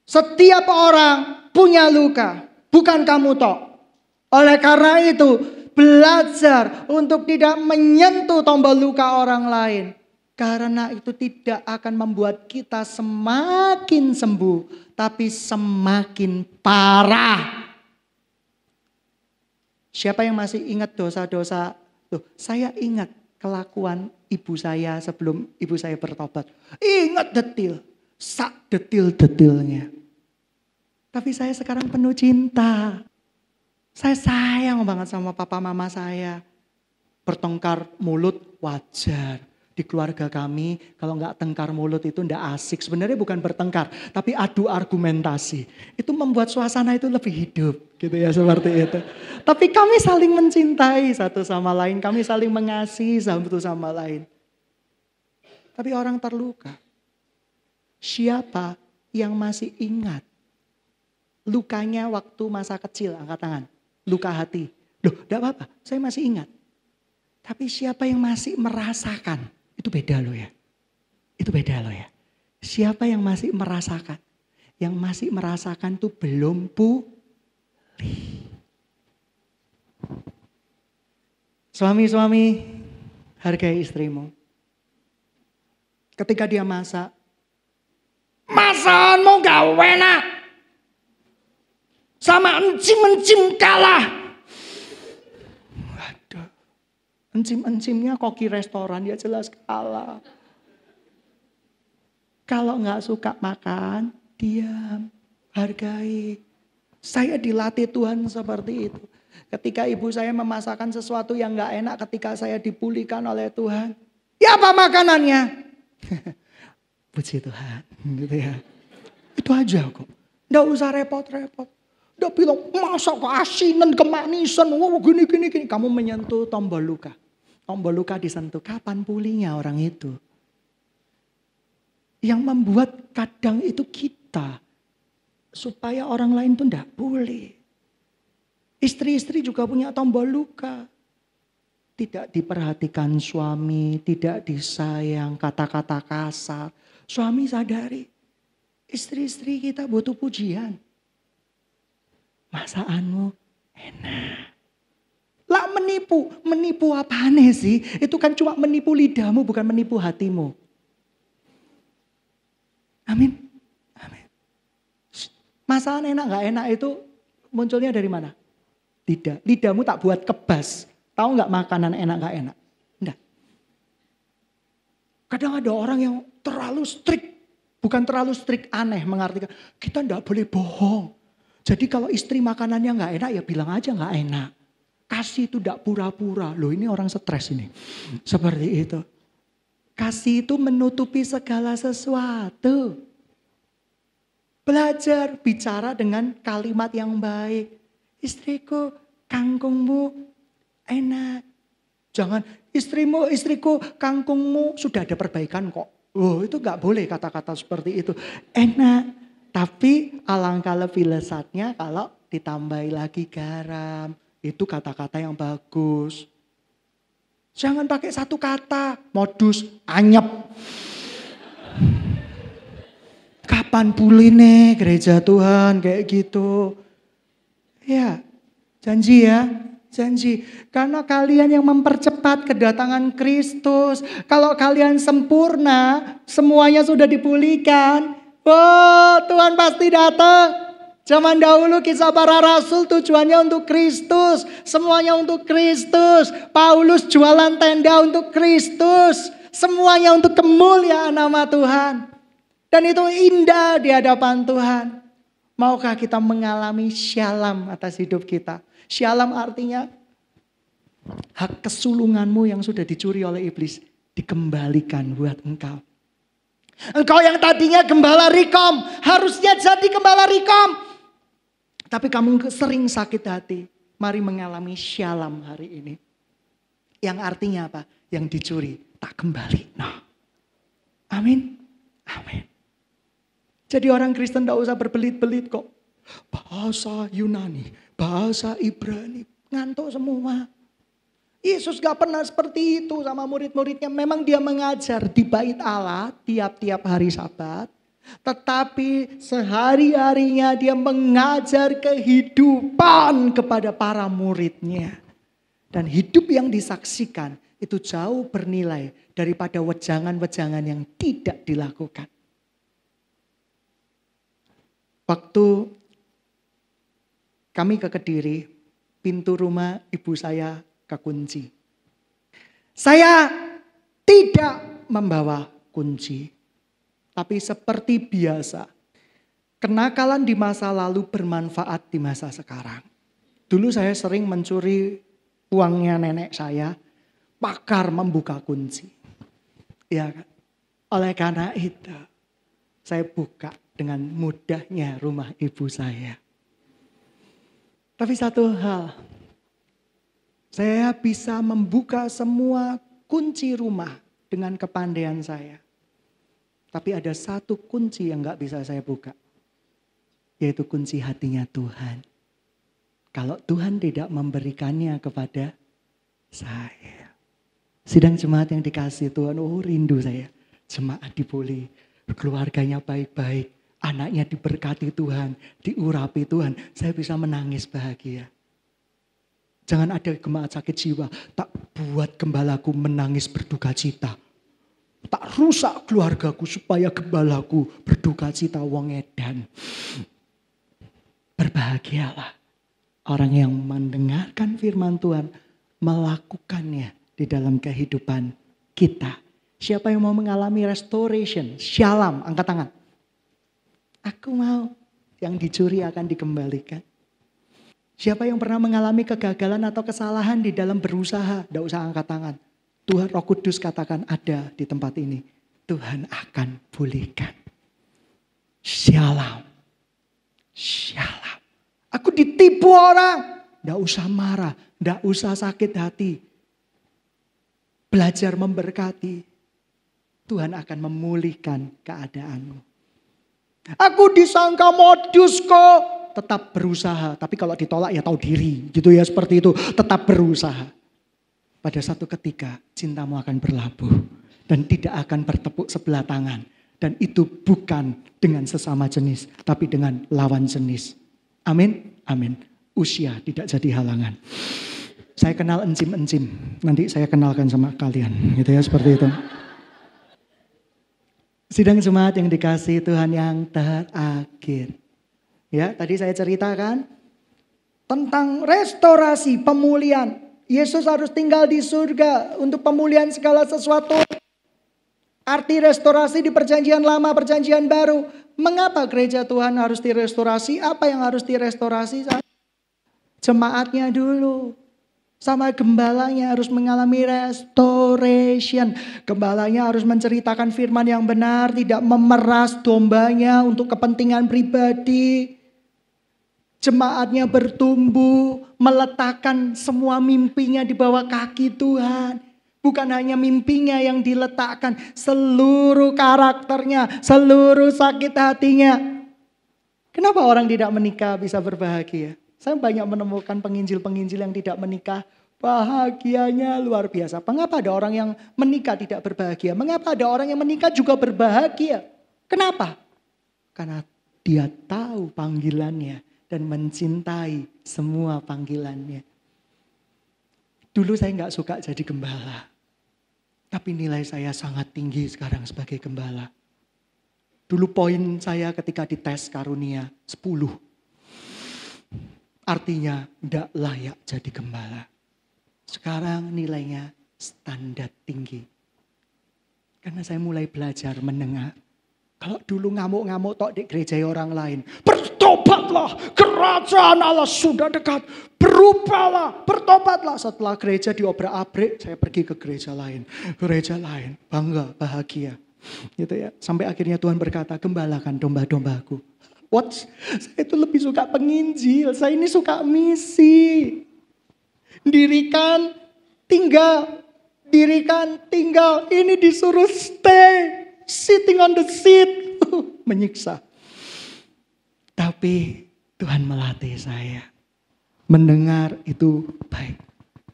setiap orang punya luka, bukan kamu tok. Oleh karena itu, belajar untuk tidak menyentuh tombol luka orang lain. Karena itu tidak akan membuat kita semakin sembuh, tapi semakin parah. Siapa yang masih ingat dosa-dosa? Tuh, saya ingat kelakuan ibu saya sebelum ibu saya bertobat. Ingat detil, sak detil-detilnya. Tapi saya sekarang penuh cinta. Saya sayang banget sama papa mama saya. Bertengkar mulut wajar. Di keluarga kami kalau nggak tengkar mulut itu nggak asik. Sebenarnya bukan bertengkar, tapi adu argumentasi. Itu membuat suasana itu lebih hidup, gitu ya, seperti itu. Tapi kami saling mencintai satu sama lain, kami saling mengasihi satu sama lain. Tapi orang terluka. Siapa yang masih ingat lukanya waktu masa kecil? Angkat tangan. Luka hati. Loh, enggak apa-apa, saya masih ingat. Tapi siapa yang masih merasakan? Itu beda loh ya. Itu beda loh ya. Siapa yang masih merasakan? Yang masih merasakan itu belum pulih. Suami-suami, hargai istrimu. Ketika dia masak, masakanmu gak enak. Sama encim-encim kalah. Waduh. Encim-encimnya koki restoran, ya jelas kalah. Kalau nggak suka makan, diam, hargai. Saya dilatih Tuhan seperti itu. Ketika ibu saya memasakkan sesuatu yang nggak enak, ketika saya dipulihkan oleh Tuhan, ya apa makanannya? Puji Tuhan, gitu ya. Itu aja kok. Nggak usah repot-repot. Nggak bilang masak keasinan, kemanisan, gini. Kamu menyentuh tombol luka. Tombol luka disentuh, kapan pulihnya orang itu? Yang membuat kadang itu kita. Supaya orang lain tuh enggak pulih. Istri-istri juga punya tombol luka. Tidak diperhatikan suami, tidak disayang, kata-kata kasar. Suami sadari, istri-istri kita butuh pujian. Masakanmu enak. Lah menipu apaan sih? Itu kan cuma menipu lidahmu, bukan menipu hatimu. Amin. Masakan enak gak enak itu munculnya dari mana? Tidak. Lidahmu tak buat kebas. Tahu gak makanan enak gak enak? Enggak. Kadang ada orang yang terlalu strict. Bukan terlalu strict aneh mengartikan. Kita gak boleh bohong. Jadi kalau istri makanannya gak enak ya bilang aja gak enak. Kasih itu gak pura-pura. Loh ini orang stres ini. Seperti itu. Kasih itu menutupi segala sesuatu. Belajar bicara dengan kalimat yang baik. Istriku, kangkungmu enak. Jangan istriku, kangkungmu sudah ada perbaikan kok. Oh itu gak boleh kata-kata seperti itu. Enak, tapi alangkah lebih lezatnya kalau ditambahi lagi garam. Itu kata-kata yang bagus. Jangan pakai satu kata, modus anyep. Kapan pulih nih gereja Tuhan kayak gitu. Ya, janji ya. Janji. Karena kalian yang mempercepat kedatangan Kristus. Kalau kalian sempurna, semuanya sudah dipulihkan. Oh, Tuhan pasti datang. Zaman dahulu kisah para rasul tujuannya untuk Kristus. Semuanya untuk Kristus. Paulus jualan tenda untuk Kristus. Semuanya untuk kemuliaan nama Tuhan. Dan itu indah di hadapan Tuhan. Maukah kita mengalami shalom atas hidup kita? Shalom artinya hak kesulunganmu yang sudah dicuri oleh iblis dikembalikan buat engkau. Engkau yang tadinya gembala Rikom harusnya jadi gembala Rikom. Tapi kamu sering sakit hati. Mari mengalami shalom hari ini. Yang artinya apa? Yang dicuri tak kembali. Nah, amin. Amin. Jadi orang Kristen tidak usah berbelit-belit kok. Bahasa Yunani, bahasa Ibrani, ngantuk semua. Yesus gak pernah seperti itu sama murid-muridnya. Memang dia mengajar di bait Allah tiap-tiap hari Sabat. Tetapi sehari-harinya dia mengajar kehidupan kepada para muridnya. Dan hidup yang disaksikan itu jauh bernilai daripada wejangan-wejangan yang tidak dilakukan. Waktu kami ke Kediri, pintu rumah ibu saya kekunci. Saya tidak membawa kunci. Tapi seperti biasa, kenakalan di masa lalu bermanfaat di masa sekarang. Dulu saya sering mencuri uangnya nenek saya, pakar membuka kunci. Ya kan? Oleh karena itu, saya buka dengan mudahnya rumah ibu saya. Tapi satu hal, saya bisa membuka semua kunci rumah dengan kepandaian saya. Tapi ada satu kunci yang gak bisa saya buka. Yaitu kunci hatinya Tuhan. Kalau Tuhan tidak memberikannya kepada saya. Sidang jemaat yang dikasih Tuhan, oh rindu saya. Jemaat dipulih, keluarganya baik-baik. Anaknya diberkati Tuhan, diurapi Tuhan. Saya bisa menangis bahagia. Jangan ada jemaat sakit jiwa. Tak buat gembalaku menangis berduka cita. Tak rusak keluargaku supaya gembalaku berduka cita wong edan. Berbahagialah orang yang mendengarkan firman Tuhan, melakukannya di dalam kehidupan kita. Siapa yang mau mengalami restoration, shalom, angkat tangan. Aku mau, yang dicuri akan dikembalikan. Siapa yang pernah mengalami kegagalan atau kesalahan di dalam berusaha, tidak usah angkat tangan. Tuhan Roh Kudus katakan ada di tempat ini. Tuhan akan pulihkan. Shalom. Shalom. Aku ditipu orang. Tidak usah marah, tidak usah sakit hati. Belajar memberkati. Tuhan akan memulihkan keadaanmu. Aku disangka modus kok. Tetap berusaha. Tapi kalau ditolak ya tahu diri. Gitu ya, seperti itu. Tetap berusaha. Pada satu ketika cintamu akan berlabuh. Dan tidak akan bertepuk sebelah tangan. Dan itu bukan dengan sesama jenis. Tapi dengan lawan jenis. Amin. Amin. Usia tidak jadi halangan. Saya kenal encim-encim. Nanti saya kenalkan sama kalian. Gitu ya, seperti itu. Sidang jemaat yang dikasihi Tuhan yang terakhir. Ya, tadi saya ceritakan tentang restorasi, pemulihan. Yesus harus tinggal di surga untuk pemulihan segala sesuatu. Arti restorasi di perjanjian lama, perjanjian baru. Mengapa gereja Tuhan harus direstorasi? Apa yang harus direstorasi? Jemaatnya dulu. Sama gembalanya harus mengalami restoration. Gembalanya harus menceritakan firman yang benar. Tidak memeras dombanya untuk kepentingan pribadi. Jemaatnya bertumbuh, meletakkan semua mimpinya di bawah kaki Tuhan. Bukan hanya mimpinya yang diletakkan, seluruh karakternya, seluruh sakit hatinya. Kenapa orang tidak menikah bisa berbahagia? Saya banyak menemukan penginjil-penginjil yang tidak menikah, bahagianya luar biasa. Mengapa ada orang yang menikah tidak berbahagia? Mengapa ada orang yang menikah juga berbahagia? Kenapa? Karena dia tahu panggilannya. Dan mencintai semua panggilannya. Dulu saya nggak suka jadi gembala. Tapi nilai saya sangat tinggi sekarang sebagai gembala. Dulu poin saya ketika dites karunia 10. Artinya tidak layak jadi gembala. Sekarang nilainya standar tinggi. Karena saya mulai belajar mendengar. Kalau dulu ngamuk-ngamuk tok di gereja orang lain. Bertobatlah, kerajaan Allah sudah dekat. Berubahlah, bertobatlah. Setelah gereja diobrak-abrik, saya pergi ke gereja lain. Gereja lain, bangga, bahagia. Gitu ya. Sampai akhirnya Tuhan berkata, gembalakan domba-dombaku. What? Saya itu lebih suka penginjil. Saya ini suka misi. Dirikan, tinggal. Dirikan, tinggal. Ini disuruh stay. Sitting on the seat. Menyiksa. Tapi Tuhan melatih saya. Mendengar itu baik.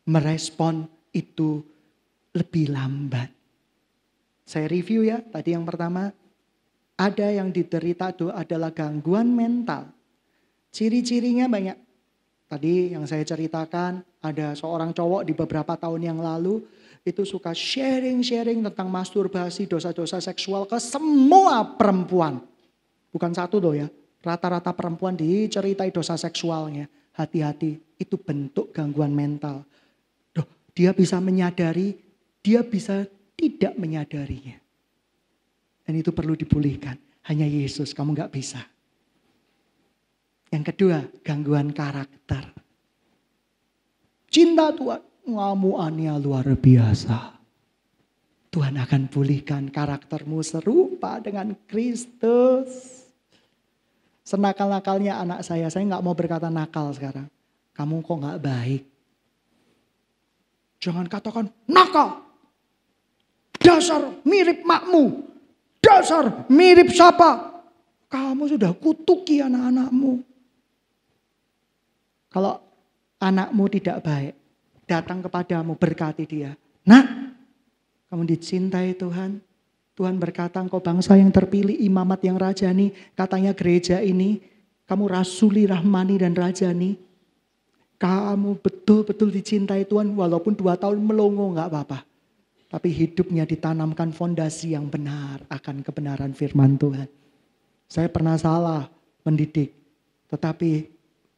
Merespon itu lebih lambat. Saya review ya. Tadi yang pertama. Ada yang diderita itu adalah gangguan mental. Ciri-cirinya banyak. Tadi yang saya ceritakan. Ada seorang cowok di beberapa tahun yang lalu. Itu suka sharing tentang masturbasi, dosa-dosa seksual ke semua perempuan. Bukan satu loh ya. Rata-rata perempuan diceritai dosa seksualnya. Hati-hati, itu bentuk gangguan mental. Dia bisa menyadari, dia bisa tidak menyadarinya. Dan itu perlu dipulihkan. Hanya Yesus, kamu gak bisa. Yang kedua, gangguan karakter. Cinta Tuhan. Ngamuannya luar biasa. Tuhan akan pulihkan karaktermu serupa dengan Kristus. Senakal-nakalnya anak saya gak mau berkata nakal sekarang. Kamu kok gak baik. Jangan katakan nakal. Dasar mirip makmu. Dasar mirip siapa. Kamu sudah kutuki anak-anakmu. Kalau anakmu tidak baik. Datang kepadamu, berkati dia. Nah, kamu dicintai Tuhan. Tuhan berkata, engkau bangsa yang terpilih, imamat yang rajani. Katanya gereja ini, kamu rasuli, rahmani, dan rajani. Kamu betul-betul dicintai Tuhan, walaupun 2 tahun melongo gak apa-apa. Tapi hidupnya ditanamkan fondasi yang benar akan kebenaran firman Tuhan. Saya pernah salah mendidik. Tetapi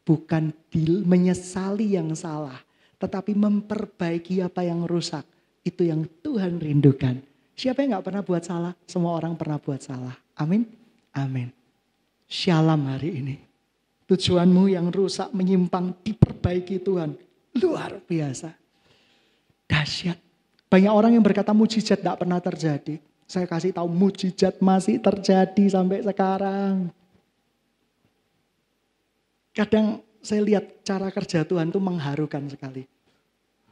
bukan menyesali yang salah. Tetapi memperbaiki apa yang rusak. Itu yang Tuhan rindukan. Siapa yang gak pernah buat salah? Semua orang pernah buat salah. Amin. Amin. Shalom hari ini. Tujuanmu yang rusak, menyimpang, diperbaiki Tuhan. Luar biasa. Dahsyat. Banyak orang yang berkata mujizat gak pernah terjadi. Saya kasih tahu mujizat masih terjadi sampai sekarang. Kadang saya lihat cara kerja Tuhan itu mengharukan sekali.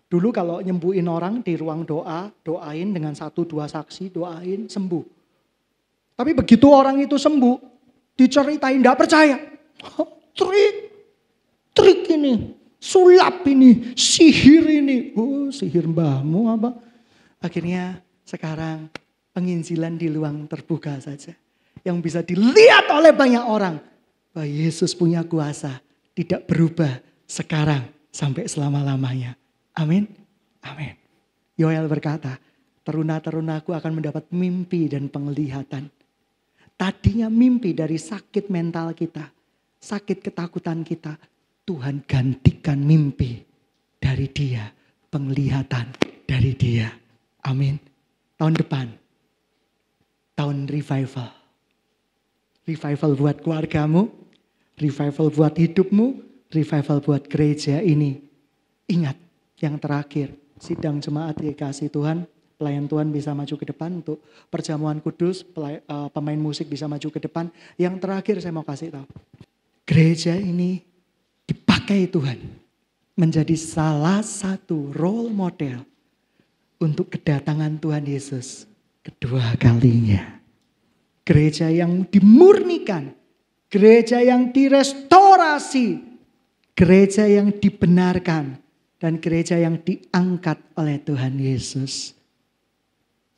Dulu kalau nyembuhin orang di ruang doa, doain dengan 1-2 saksi, doain sembuh. Tapi begitu orang itu sembuh, diceritain gak percaya. Trik ini, sulap ini, sihir ini. Oh, sihir mbahmu apa? Akhirnya sekarang penginjilan di ruang terbuka saja. Yang bisa dilihat oleh banyak orang. Bahwa Yesus punya kuasa. Tidak berubah sekarang sampai selama-lamanya. Amin. Amin. Yoel berkata, teruna-terunaku akan mendapat mimpi dan penglihatan. Tadinya mimpi dari sakit mental kita. Sakit ketakutan kita. Tuhan gantikan mimpi dari dia. Penglihatan dari dia. Amin. Tahun depan. Tahun revival. Revival buat keluargamu. Revival buat hidupmu. Revival buat gereja ini. Ingat yang terakhir. Sidang jemaat dikasih Tuhan. Pelayan Tuhan bisa maju ke depan untuk perjamuan kudus. Pemain musik bisa maju ke depan. Yang terakhir saya mau kasih tahu. Gereja ini dipakai Tuhan menjadi salah satu role model untuk kedatangan Tuhan Yesus kedua kalinya. Gereja yang dimurnikan, gereja yang direstorasi, gereja yang dibenarkan, dan gereja yang diangkat oleh Tuhan Yesus.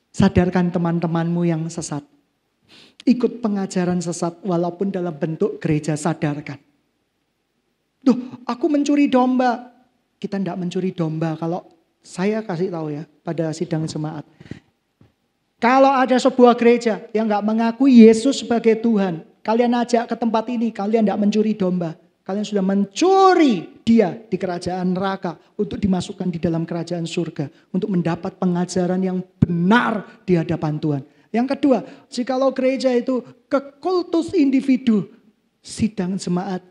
Sadarkan teman-temanmu yang sesat. Ikut pengajaran sesat walaupun dalam bentuk gereja, sadarkan. Duh, aku mencuri domba. Kita tidak mencuri domba kalau saya kasih tahu ya pada sidang jemaat. Kalau ada sebuah gereja yang gak mengakui Yesus sebagai Tuhan. Kalian ajak ke tempat ini, kalian tidak mencuri domba. Kalian sudah mencuri dia di kerajaan neraka untuk dimasukkan di dalam kerajaan surga. Untuk mendapat pengajaran yang benar di hadapan Tuhan. Yang kedua, jikalau gereja itu ke kultus individu, sidang jemaat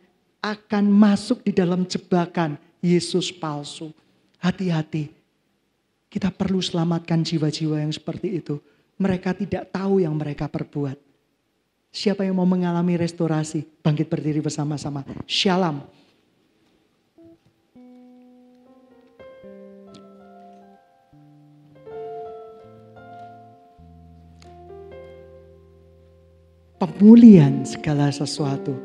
akan masuk di dalam jebakan Yesus palsu. Hati-hati, kita perlu selamatkan jiwa-jiwa yang seperti itu. Mereka tidak tahu yang mereka perbuat. Siapa yang mau mengalami restorasi, bangkit berdiri bersama-sama. Shalom. Pemulihan segala sesuatu.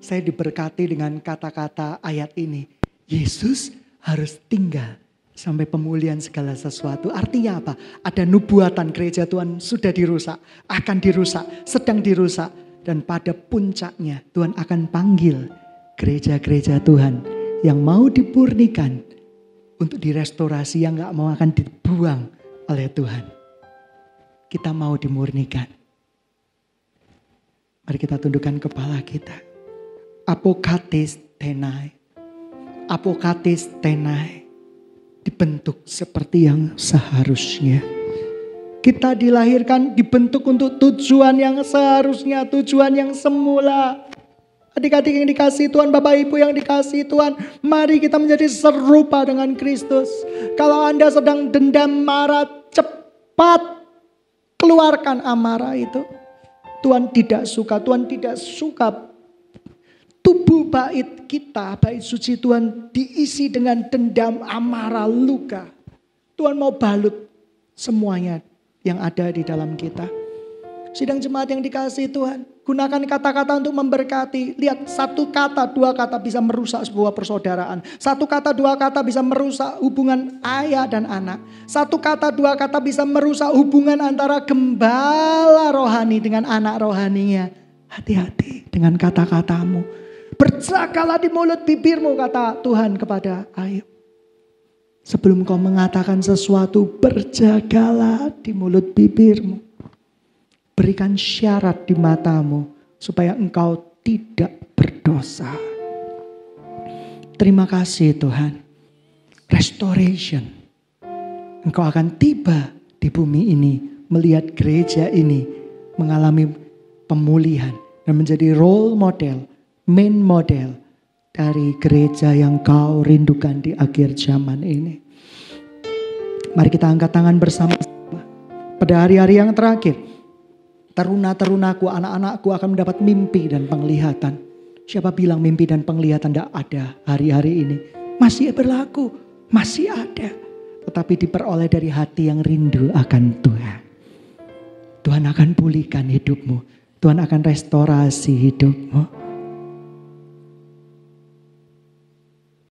Saya diberkati dengan kata-kata ayat ini. Yesus harus tinggal sampai pemulihan segala sesuatu. Artinya apa? Ada nubuatan gereja Tuhan sudah dirusak, akan dirusak, sedang dirusak. Dan pada puncaknya Tuhan akan panggil gereja-gereja Tuhan yang mau dipurnikan untuk direstorasi, yang gak mau akan dibuang oleh Tuhan. Kita mau dimurnikan. Mari kita tundukkan kepala kita. Apokates tenai. Apokates tenai. Dibentuk seperti yang seharusnya. Kita dilahirkan dibentuk untuk tujuan yang seharusnya. Tujuan yang semula. Adik-adik yang dikasihi Tuhan, Bapak Ibu yang dikasihi Tuhan. Mari kita menjadi serupa dengan Kristus. Kalau Anda sedang dendam, marah, cepat keluarkan amarah itu. Tuhan tidak suka. Tuhan tidak suka tubuh bait kita, bait suci Tuhan diisi dengan dendam, amarah, luka. Tuhan mau balut semuanya yang ada di dalam kita. Sidang jemaat yang dikasihi Tuhan, gunakan kata-kata untuk memberkati. Lihat, satu kata, dua kata bisa merusak sebuah persaudaraan. Satu kata, dua kata bisa merusak hubungan ayah dan anak. Satu kata, dua kata bisa merusak hubungan antara gembala rohani dengan anak rohaninya. Hati-hati dengan kata-katamu. Berjagalah di mulut bibirmu, kata Tuhan kepada Ayub. Sebelum kau mengatakan sesuatu, berjagalah di mulut bibirmu. Berikan syarat di matamu supaya engkau tidak berdosa. Terima kasih Tuhan. Restoration. Engkau akan tiba di bumi ini melihat gereja ini mengalami pemulihan dan menjadi role model, main model dari gereja yang kau rindukan di akhir zaman ini. Mari kita angkat tangan bersama-sama. Pada hari-hari yang terakhir, teruna-terunaku, anak-anakku akan mendapat mimpi dan penglihatan. Siapa bilang mimpi dan penglihatan tidak ada hari-hari ini? Masih berlaku, masih ada. Tetapi diperoleh dari hati yang rindu akan Tuhan. Tuhan akan pulihkan hidupmu. Tuhan akan restorasi hidupmu.